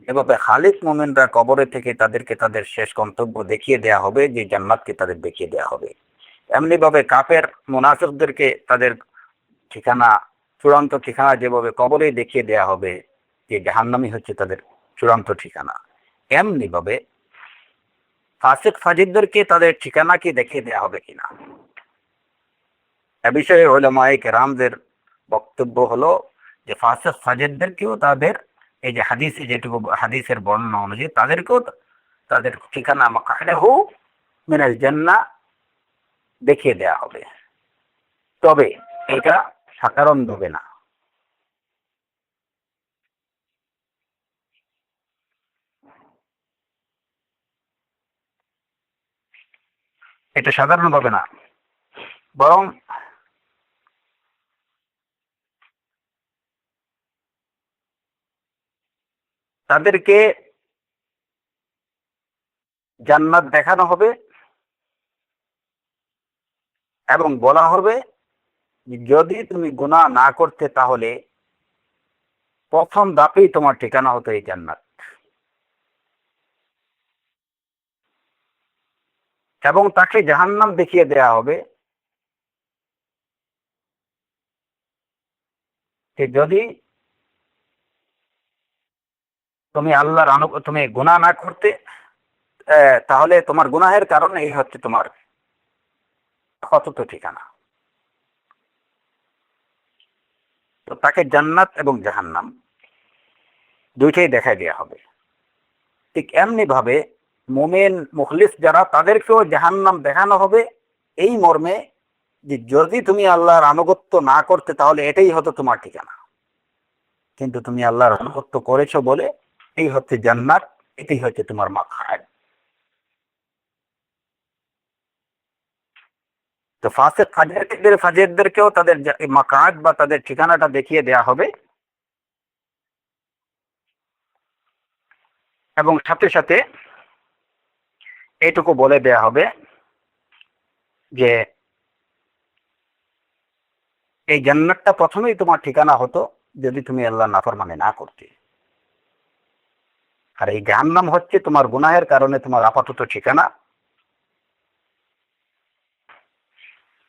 [SPEAKER 1] এভাবে খালিদ মুমিনরা কবরে থেকে তাদেরকে তাদের শেষ গন্তব্য দেখিয়ে দেয়া হবে, যে জান্নাতকে তাদের দেখিয়ে দেয়া হবে। এমনি ভাবে কাফের মুনাফিকদেরকে তাদের ঠিকানা, চূড়ান্ত ঠিকানা যেভাবে কবরে দেখিয়ে দেয়া হবে, যে জাহান্নামই হচ্ছে তাদের চূড়ান্ত ঠিকানা, এমনি ভাবে ফাসিক ফাজিরদেরকে তাদের ঠিকানা কি দেখিয়ে দেয়া হবে কিনা। এ বিষয়ে উলামায়ে কেরামদের বক্তব্য হলো যে ফাসিক ফাজিরদেরকেও তাদের, এই যে হাদিসে যেটুকু হাদিসের বর্ণনা অনুযায়ী, তাদেরকেও তাদের ঠিকানা মাকাদাহু মিনাল জান্নাহ দেখিয়ে দেয়া হবে। তবে এটা সাধারণ হবে না, এটা সাধারণ হবে না, বরং তাদেরকে জান্নাত দেখানো হবে এবং বলা হবে, যদি তুমি গুনাহ না করতে তাহলে প্রথম ধাপেই তোমার ঠিকানা হতো এই জান্নাত। এবং তাকে জাহান্নাম দেখিয়ে দেয়া হবে, যে যদি তুমি গুনাহ না করতে, তাহলে তোমার গুনাহের কারণে এই হচ্ছে তোমার আপাতত ঠিকানা। তো তাকে জান্নাত এবং জাহান্নাম দুইটাই দেখাই দেয়া হবে। ঠিক এমনি ভাবে মুমিন মুখলিস যারা, তাদেরকেও জাহান্নাম দেখানো হবে এই মর্মে, যে যদি তুমি আল্লাহর আনুগত্য না করতে তাহলে এটাই হতো তোমার ঠিকানা, কিন্তু তুমি আল্লাহর আনুগত্য করেছো বলে এই হচ্ছে জান্নাত, এটাই হচ্ছে তোমার মাকআদ। তো ফাসিক ফাজিরদেরকেও তাদের মাকআদ বা তাদের ঠিকানাটা দেখিয়ে দেয়া হবে, এবং সাথে সাথে এইটুকু বলে দেয়া হবে যে এই জান্নাতটা প্রথমেই তোমার ঠিকানা হতো যদি তুমি আল্লাহর নাফরমানি না করতে, আর এই জাহান্নাম হচ্ছে তোমার গুনাহের কারণে তোমার আপাতত ঠিকানা।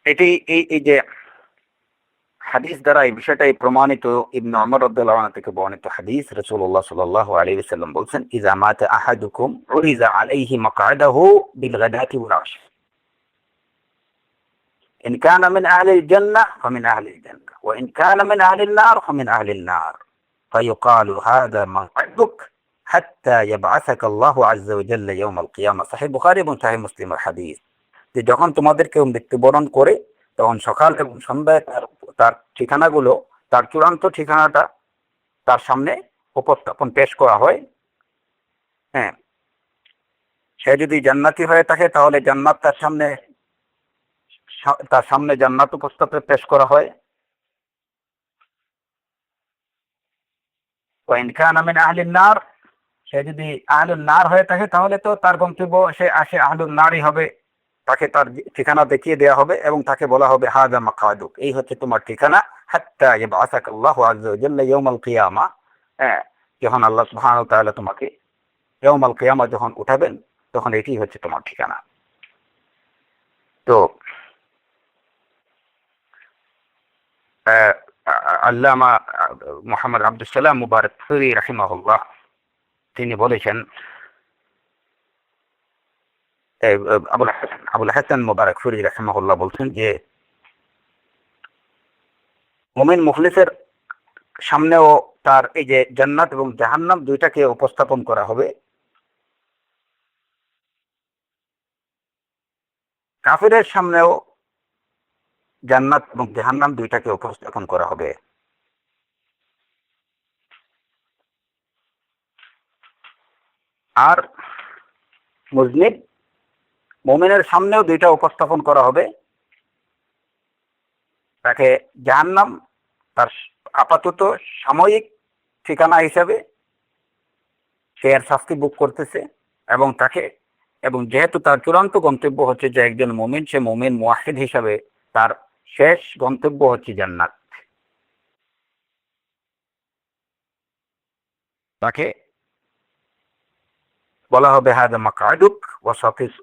[SPEAKER 1] এটি এই যে হাদিস দ্বারা এই বিষয়টাই প্রমাণিত। ইবনে ওমর রাদিয়াল্লাহু আনহু থেকে বর্ণিত হাদিস, রাসূলুল্লাহ সাল্লাল্লাহু আলাইহি ওয়াসাল্লাম বলেছেন, ইযা মাতা আহাদুকুম উরিজা আলাইহি মাকআদাহু বিল গাদাতি ওয়াল আশি, ইন কানা মিন আহলিল জান্নাহ ফামিন আহলিল জান্নাহ ওয়া ইন কানা মিন আহলিন নার ফামিন আহলিন নার, ফায়ুকালু হাযা মাকআদুক হাত্তা ইয়াবআসাকা আল্লাহু আযজা ওয়া জাল্লা ইয়াউমাল কিয়ামাহ। সহিহ বুখারী এবং সহিহ মুসলিমের হাদিস। যে যখন তোমাদের কেউ মৃত্যুবরণ করে, তখন সকাল এবং সন্ধ্যায় তার তার ঠিকানাগুলো, তার চূড়ান্ত ঠিকানাটা তার সামনে উপস্থাপন পেশ করা হয়। হ্যাঁ, সে যদি জান্নাতি হয়ে থাকে তাহলে জান্নাত তার সামনে জান্নাত উপস্থাপন পেশ করা হয়। ওয়াইন কানা মিন আহলিন নার, সে যদি আহলুন নার হয়ে থাকে তাহলে তো তার গন্তব্য সে আহলুন নারই হবে। তাকে তার ঠিকানা দেখিয়ে দেওয়া হবে এবং তাকে বলা হবে, হাযা মাকআদুক, এই হচ্ছে তোমার ঠিকানা, হাত্তা ইয়াবআসাকা আল্লাহু আযজা ওয়া জাল্লা ইয়াউমাল কিয়ামা। হ্যাঁ, যখন আল্লাহ সুবহানাহু ওয়া তাআলা তোমাকে ইয়াউমাল কিয়ামা যখন উঠাবেন, তখন এটি হচ্ছে তোমার ঠিকানা। তো আল্লামা মুহাম্মদ আব্দুস সালাম মুবারকফুরি রাহিমাহুল্লাহ, তিনি বলেছেন, আবুল হাসান মুবারকফুরি রাহিমাহুল্লাহ বলছেন যে মুমিন মুখলিসের সামনেও তার এই যে জান্নাত এবং জাহান্নাম দুইটাকে উপস্থাপন করা হবে, কাফিরের সামনেও জান্নাত এবং জাহান্নাম দুইটাকে উপস্থাপন করা হবে। আর মুজনিব মুমিনের সামনেও দুইটা উপস্থাপন করা হবে, তাকে জাহান্নাম তার আপাতত সাময়িক ঠিকানা হিসাবে সে এর শাস্তি ভোগ করতেছে, এবং তাকে, এবং যেহেতু তার চূড়ান্ত গন্তব্য হচ্ছে যে একজন মুমিন, সে মুমিন মুয়াহিদ হিসাবে তার শেষ গন্তব্য হচ্ছে জান্নাত। তাকে বলা হবে হাদা মাকআদুক ওয়া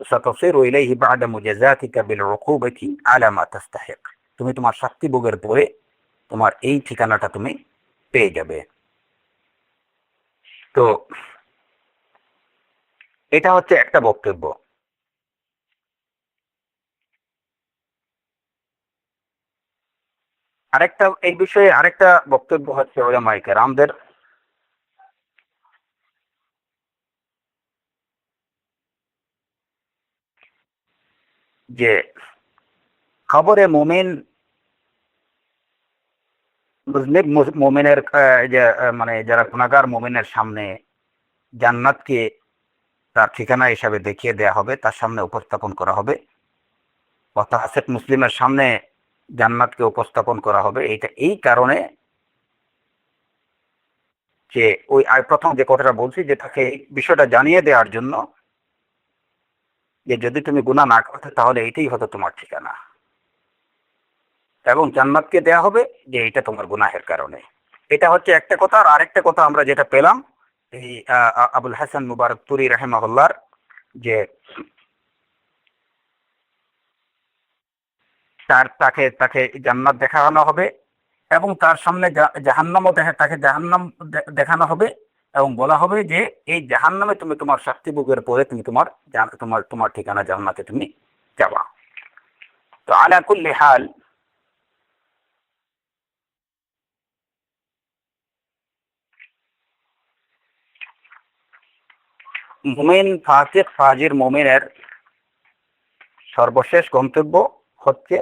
[SPEAKER 1] সাতাসিরু ইলাইহি বা'দা মুজাযাতিকা বিল উকুবাতি আলা মা তাস্তাহিক। তুমি তোমার শাস্তি ভোগের পরে তোমার এই ঠিকানাটা তুমি পেয়ে যাবে। তো এটা হচ্ছে একটা বক্তব্য। আরেকটা এই বিষয়ে আরেকটা বক্তব্য হচ্ছে উলামায়ে কেরামদের, যে খবরে মুমিন মুজনিব মুমিনের যে মানে যারা গুনাহগার মুমিনের সামনে জান্নাতকে তার ঠিকানা হিসাবে দেখিয়ে দেয়া হবে, তার সামনে উপস্থাপন করা হবে, অর্থাৎ হাসেট মুসলিমের সামনে জান্নাতকে উপস্থাপন করা হবে। এইটা এই কারণে যে ওই প্রথম যে কথাটা বলছি, যে তাকে এই বিষয়টা জানিয়ে দেওয়ার জন্য যে যদি তুমি গুনাহ না করতে তাহলে এইটাই হতো তোমার ঠিকানা, এবং জান্নাতকে দেয়া হবে যে এটা তোমার গুনাহের কারণে। এটা হচ্ছে একটা কথা। আর আরেকটা কথা আমরা যেটা পেলাম এই আবুল হাসান মুবারক তুরি রাহিমাহুল্লাহর, যে তাকে তাকে জান্নাত দেখানো হবে, এবং তার সামনে জাহান্নামও তাকে জাহান্নাম দেখানো হবে, এবং বলা হবে যে এই জাহান্নামে তুমি তোমার শাস্তি ভোগের পরে তুমি তোমার তোমার তোমার ঠিকানা জান্নাতে তুমি যাবা। তো আলা কুল্লি হাল, মুমিন ফাসিক ফাজির মুমিনের সর্বশেষ গন্তব্য হচ্ছে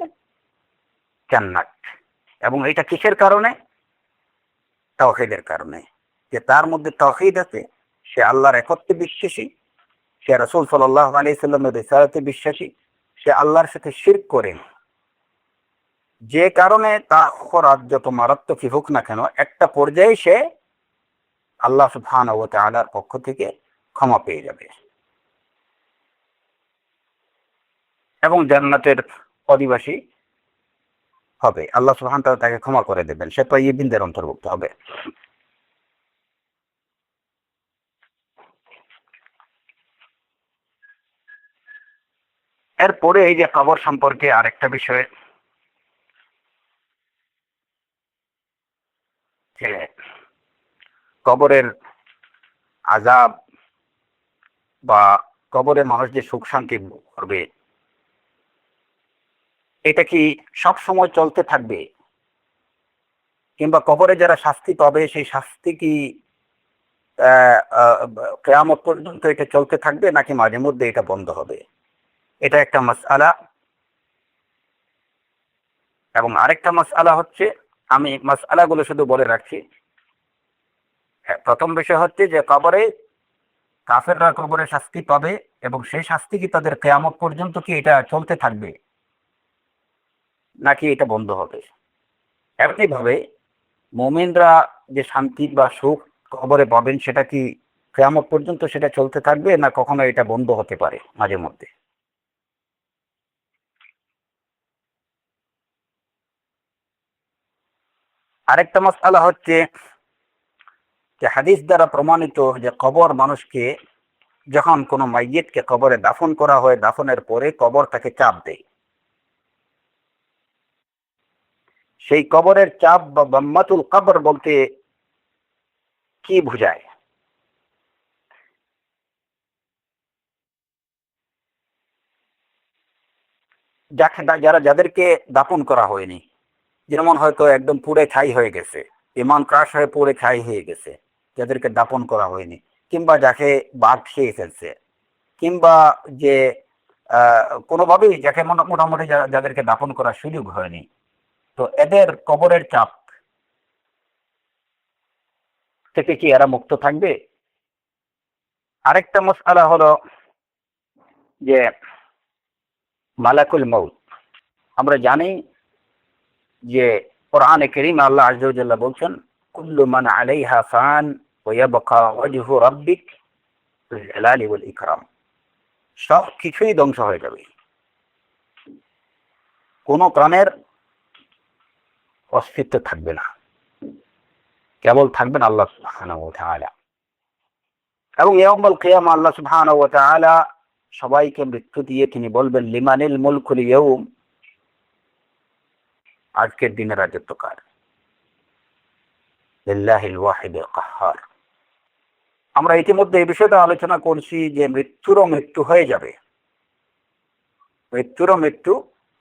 [SPEAKER 1] জান্নাত। এবং এটা কিসের কারণে? তাওহীদের কারণে। যে তার মধ্যে তাওহীদ আছে, সে আল্লাহর একত্বে বিশ্বাসী, সে রাসূল সাল্লাল্লাহু আলাইহি সাল্লামের রিসালাতে বিশ্বাসী, সে আল্লাহর সাথে শিরক করে, যে কারণে তার অপরাধ যত মারাত্মকই হোক না কেন একটা পর্যায়ে সে আল্লাহ সুবহানাহু ওয়া তাআলার পক্ষ থেকে ক্ষমা পেয়ে যাবে এবং জান্নাতের অধিবাসী হবে। আল্লাহ সুবহানাহু ওয়া তাআলা তাকে ক্ষমা করে দেবেন, সে তাইয়্যিবিনদের অন্তর্ভুক্ত হবে। এরপরে এই যে কবর সম্পর্কে আরেকটা বিষয়, যে কবরের আযাব বা কবরে মানুষ যে সুখ শান্তি ভোগ করবে, এটা কি সব সময় চলতে থাকবে? কিংবা কবরে যারা শাস্তি পাবে সেই শাস্তি কি কিয়ামত পর্যন্ত এটা চলতে থাকবে, নাকি মাঝে মধ্যে এটা বন্ধ হবে? এটা একটা মাসআলা। এবং আরেকটা মাসআলা হচ্ছে, আমি মাসআলাগুলো শুধু বলে রাখছি। হ্যাঁ, প্রথম বিষয় হচ্ছে যে কবরে কাফেররা কবরে শাস্তি পাবে, এবং সেই শাস্তি কি তাদের কিয়ামত পর্যন্ত কি এটা চলতে থাকবে, নাকি এটা বন্ধ হবে? এমনি ভাবে মুমিনরা যে শান্তি বা সুখ কবরে পাবেন, সেটা কি কিয়ামত পর্যন্ত সেটা চলতে থাকবে, না কখনো এটা বন্ধ হতে পারে মাঝে মধ্যে? আরেকটা মাসআলা হচ্ছে যে হাদিস দ্বারা প্রমাণিত যে কবর মানুষকে, যখন কোনো মাইয়িতকে কবরে দাফন করা হয়, দাফনের পরে কবর তাকে চাপ দেয়। সেই কবরের চাপ বা বাম্মাতুল কবর বলতে কি বোঝায়? যাদেরকে দাফন করা হয়নি, যেমন হয়তো একদম পুড়ে ছাই হয়ে গেছে, ইমান ক্রাশ হয়ে পুড়ে ছাই হয়ে গেছে, যাদেরকে দাফন করা হয়নি, কিংবা যাকে বাঘ খেয়ে ফেলছে, কিংবা যে কোনোভাবেই যাকে মোটামুটি যাদেরকে দাফন করার সুযোগ হয়নি, তো এদের কবরের চাপ থেকে কি এরা মুক্ত থাকবে? আরেকটা মাসআলা হলো যে মালাকুল মউত। আমরা জানি যে কোরআনে কারীমে আল্লাহ আযজা ওয়া জাল্লা বলছেন, কুল্লু মান আলাইহা ফান ওয়া ইয়াবকা ওয়াজহু রাব্বিক যুল জালালি ওয়াল ইকরাম। সব কিছুই ধ্বংস হয়ে যাবে, কোনো প্রাণের অস্তিত্ব থাকবে না, কেবল থাকবেন আল্লাহ সুবহানাহু ওয়া তাআলা। এবং ইয়াউমুল কিয়ামা আল্লাহ সুবহানাহু ওয়া তাআলা সবাইকে মৃত্যু দিয়ে তিনি বলবেন, লিমানিল মুলকুল ইয়াউম, আজকের দিনে রাজত্ব কার? লিল্লাহিল ওয়াহিদিল কাহ্হার। আমরা ইতিমধ্যে এই বিষয়টা আলোচনা করছি যে মৃত্যুরও মৃত্যু হয়ে যাবে, মৃত্যুরও মৃত্যু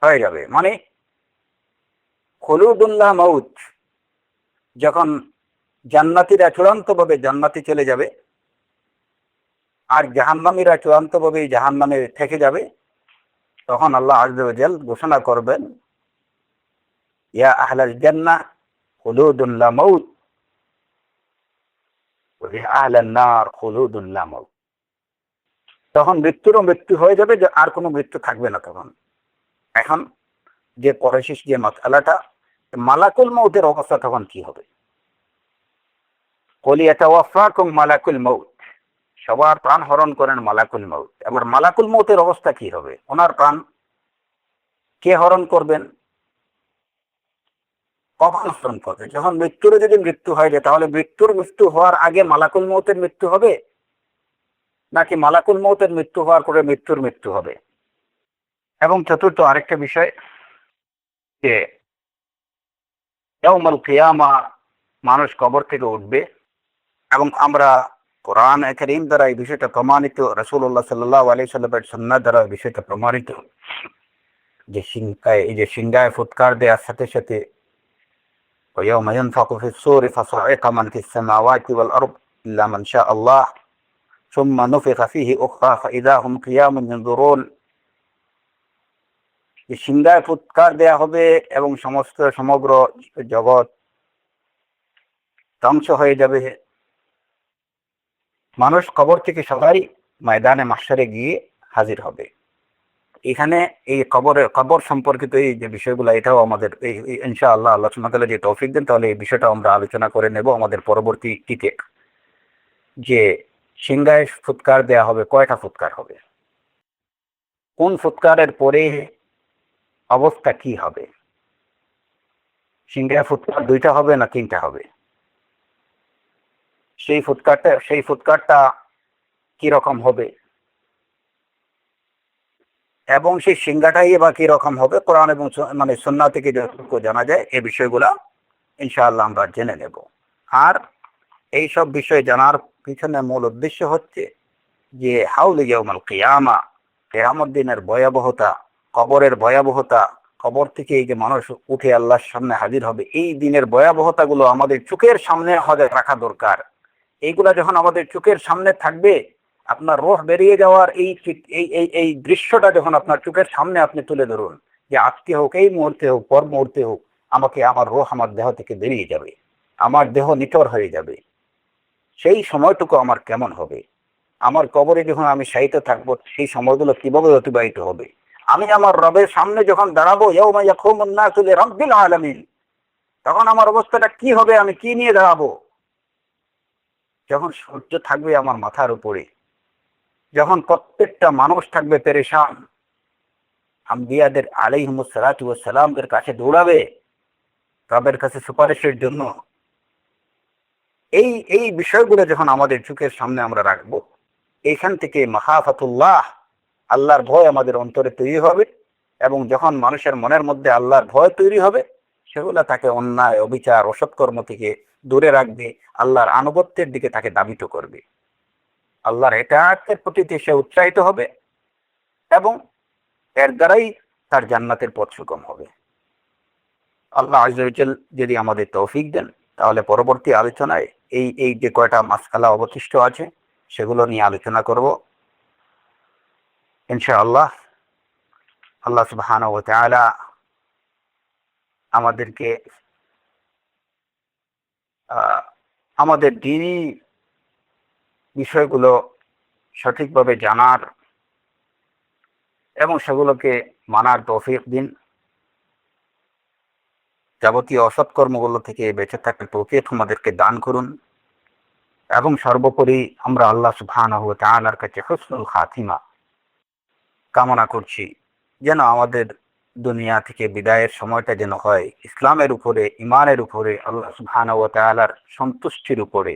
[SPEAKER 1] হয়ে যাবে, মানে খুলুদুল্লাহ মাউত। যখন জান্নাতীরা চূড়ান্তভাবে জান্নাতে চলে যাবে আর জাহান্নামীরা চূড়ান্তভাবে জাহান্নামে থেকে যাবে, তখন আল্লাহ আযজা ওয়া জাল ঘোষণা করবেন, ইয়া আহলাল জান্নাহ খুলুদুন লা মাউত ওয়া ইয়া আহলান নার খুলুদুন লা মাউত। তখন মৃত্যুরও মৃত্যু হয়ে যাবে, যে আর কোনো মৃত্যু থাকবে না তখন। এখন যে পরিশেষ যে মাসআলাটা, মালাকুল মউতের অবস্থা তখন কি হবে? কুল ইয়াতাওয়াফাকুম মালাকুল মউত, সবার প্রাণ হরণ করেন মালাকুল মউত। এবার মালাকুল মউতের অবস্থা কি হবে? ওনার প্রাণ কে হরণ করবেন? কখন হরণ করবে? যখন মৃত্যুরও যদি মৃত্যু হয়ে যায়, তাহলে মৃত্যুর মৃত্যু হওয়ার আগে মালাকুল মউতের মৃত্যু হবে, নাকি মালাকুল মউতের মৃত্যু হওয়ার পরে মৃত্যুর মৃত্যু হবে? এবং চতুর্থ আরেকটা বিষয়, যে ইয়াউমুল কিয়ামা মানুষ কবর থেকে উঠবে, এবং আমরা কোরআন কারীম দ্বারা এই বিষয়টা প্রমাণিত, রাসূলুল্লাহ সাল্লাল্লাহু আলাইহি সাল্লামের সুন্নাহ দ্বারা এই বিষয়টা প্রমাণিত, যে এই যে সিংহায় ফুৎকার দেওয়ার সাথে সাথে ويوم ينفخ في الصور فصعق من في السماوات والأرض إلا من شاء الله ثم نفخ فيه أخرى فإذا هم قيام ينظرون। যে সিংহায় ফুৎকার দেয়া হবে এবং সমগ্র জগৎ ধ্বংস হয়ে যাবে, মানুষ কবর থেকে সবাই ময়দানে মাহশারে গিয়ে হাজির হবে। এখানে এই কবর সম্পর্কিত এই যে বিষয়গুলো, এটাও আমাদের ইনশাআল্লাহ আল্লাহ সুবহানাহু ওয়া তাআলা যে তৌফিক দেন, তাহলে এই বিষয়টা আমরা আলোচনা করে নেব আমাদের পরবর্তীতে। যে সিংহায় ফুৎকার দেয়া হবে, কয়টা ফুৎকার হবে, কোন ফুৎকারের পরে অবস্থা কি হবে? সিংহায় ফুৎকার দুইটা হবে না তিনটা হবে? সেই ফুৎকারটা কি রকম হবে, এবং সেই সিংহাটাই বা কি রকম হবে, কোরআন এবং মানে সুন্নাহ থেকে যতটুকু জানা যায় এই বিষয়গুলা ইনশাআল্লাহ আমরা জেনে নেব। আর এই সব বিষয় জানার পিছনে মূল উদ্দেশ্য হচ্ছে যে হাউল ইয়াউমুল কিয়ামা, কিয়ামত দিনের ভয়াবহতা, কবরের ভয়াবহতা, কবর থেকে এই যে মানুষ উঠে আল্লাহর সামনে হাজির হবে, এই দিনের ভয়াবহতাগুলো আমাদের চোখের সামনে রাখা দরকার। এইগুলা যখন আমাদের চোখের সামনে থাকবে, আপনার রূহ বেরিয়ে যাওয়ার এই দৃশ্যটা যখন আপনার চোখের সামনে আপনি তুলে ধরুন, যে আজকে হোক, এই মুহূর্তে হোক, পর মুহূর্তে হোক, আমার রূহ আমার দেহ থেকে বেরিয়ে যাবে, আমার দেহ নিথর হয়ে যাবে, সেই সময়টুকু আমার কেমন হবে? আমার কবরে যখন আমি শায়িত থাকবো, সেই সময়গুলো কিভাবে অতিবাহিত হবে? আমি আমার রবের সামনে যখন দাঁড়াবো, ইয়াউমা ইয়াকুমুন নাসু লিরাব্বিল আলামিন, তখন আমার অবস্থাটা কি হবে? আমি কি নিয়ে দাঁড়াবো? যখন সূর্য থাকবে আমার মাথার উপরে, যখন প্রত্যেকটা মানুষ থাকবে পেরেশান, আম্বিয়াদের আলাইহিমুস সালাতু ওয়াস সালামের কাছে দৌড়াবে রবের কাছে সুপারিশের জন্য। এই বিষয়গুলো যখন আমাদের চোখের সামনে আমরা রাখবো, এইখান থেকে মাখাফাতুল্লাহ, আল্লাহর ভয় আমাদের অন্তরে তৈরি হবে, এবং যখন মানুষের মনের মধ্যে আল্লাহর ভয় তৈরি হবে, সেগুলো তাকে অন্যায়, অবিচার, অসৎকর্ম থেকে দূরে রাখবে, আল্লাহর আনুগত্যের দিকে তাকে দাবিত করবে, আল্লাহর ইতাআতের প্রতি সে উৎসাহিত হবে, এবং এর দ্বারাই তার জান্নাতের পথ সুগম হবে। আল্লাহ আযজা ওয়া জাল যদি আমাদের তৌফিক দেন, তাহলে পরবর্তী আলোচনায় এই যে কয়টা মাসআলা অবশিষ্ট আছে সেগুলো নিয়ে আলোচনা করব ইনশাআল্লাহ। আল্লাহ সুবহানাহু ওয়া তাআলা আমাদেরকে আমাদের দ্বীনি বিষয়গুলো সঠিকভাবে জানার এবং সেগুলোকে মানার তৌফিক দিন। যাবতীয় অসৎ কর্মগুলো থেকে বেঁচে থাকার তৌফিক আমাদেরকে দান করুন। এবং সর্বোপরি আমরা আল্লাহ সুবহানাহু ওয়া তাআলার কাছে হুসনুল খাতিমা কামনা করছি, যেন আমাদের দুনিয়া থেকে বিদায়ের সময়টা যেন হয় ইসলামের উপরে, ইমানের উপরে, আল্লাহ সুবহানাহু ওয়া তাআলার সন্তুষ্টির উপরে।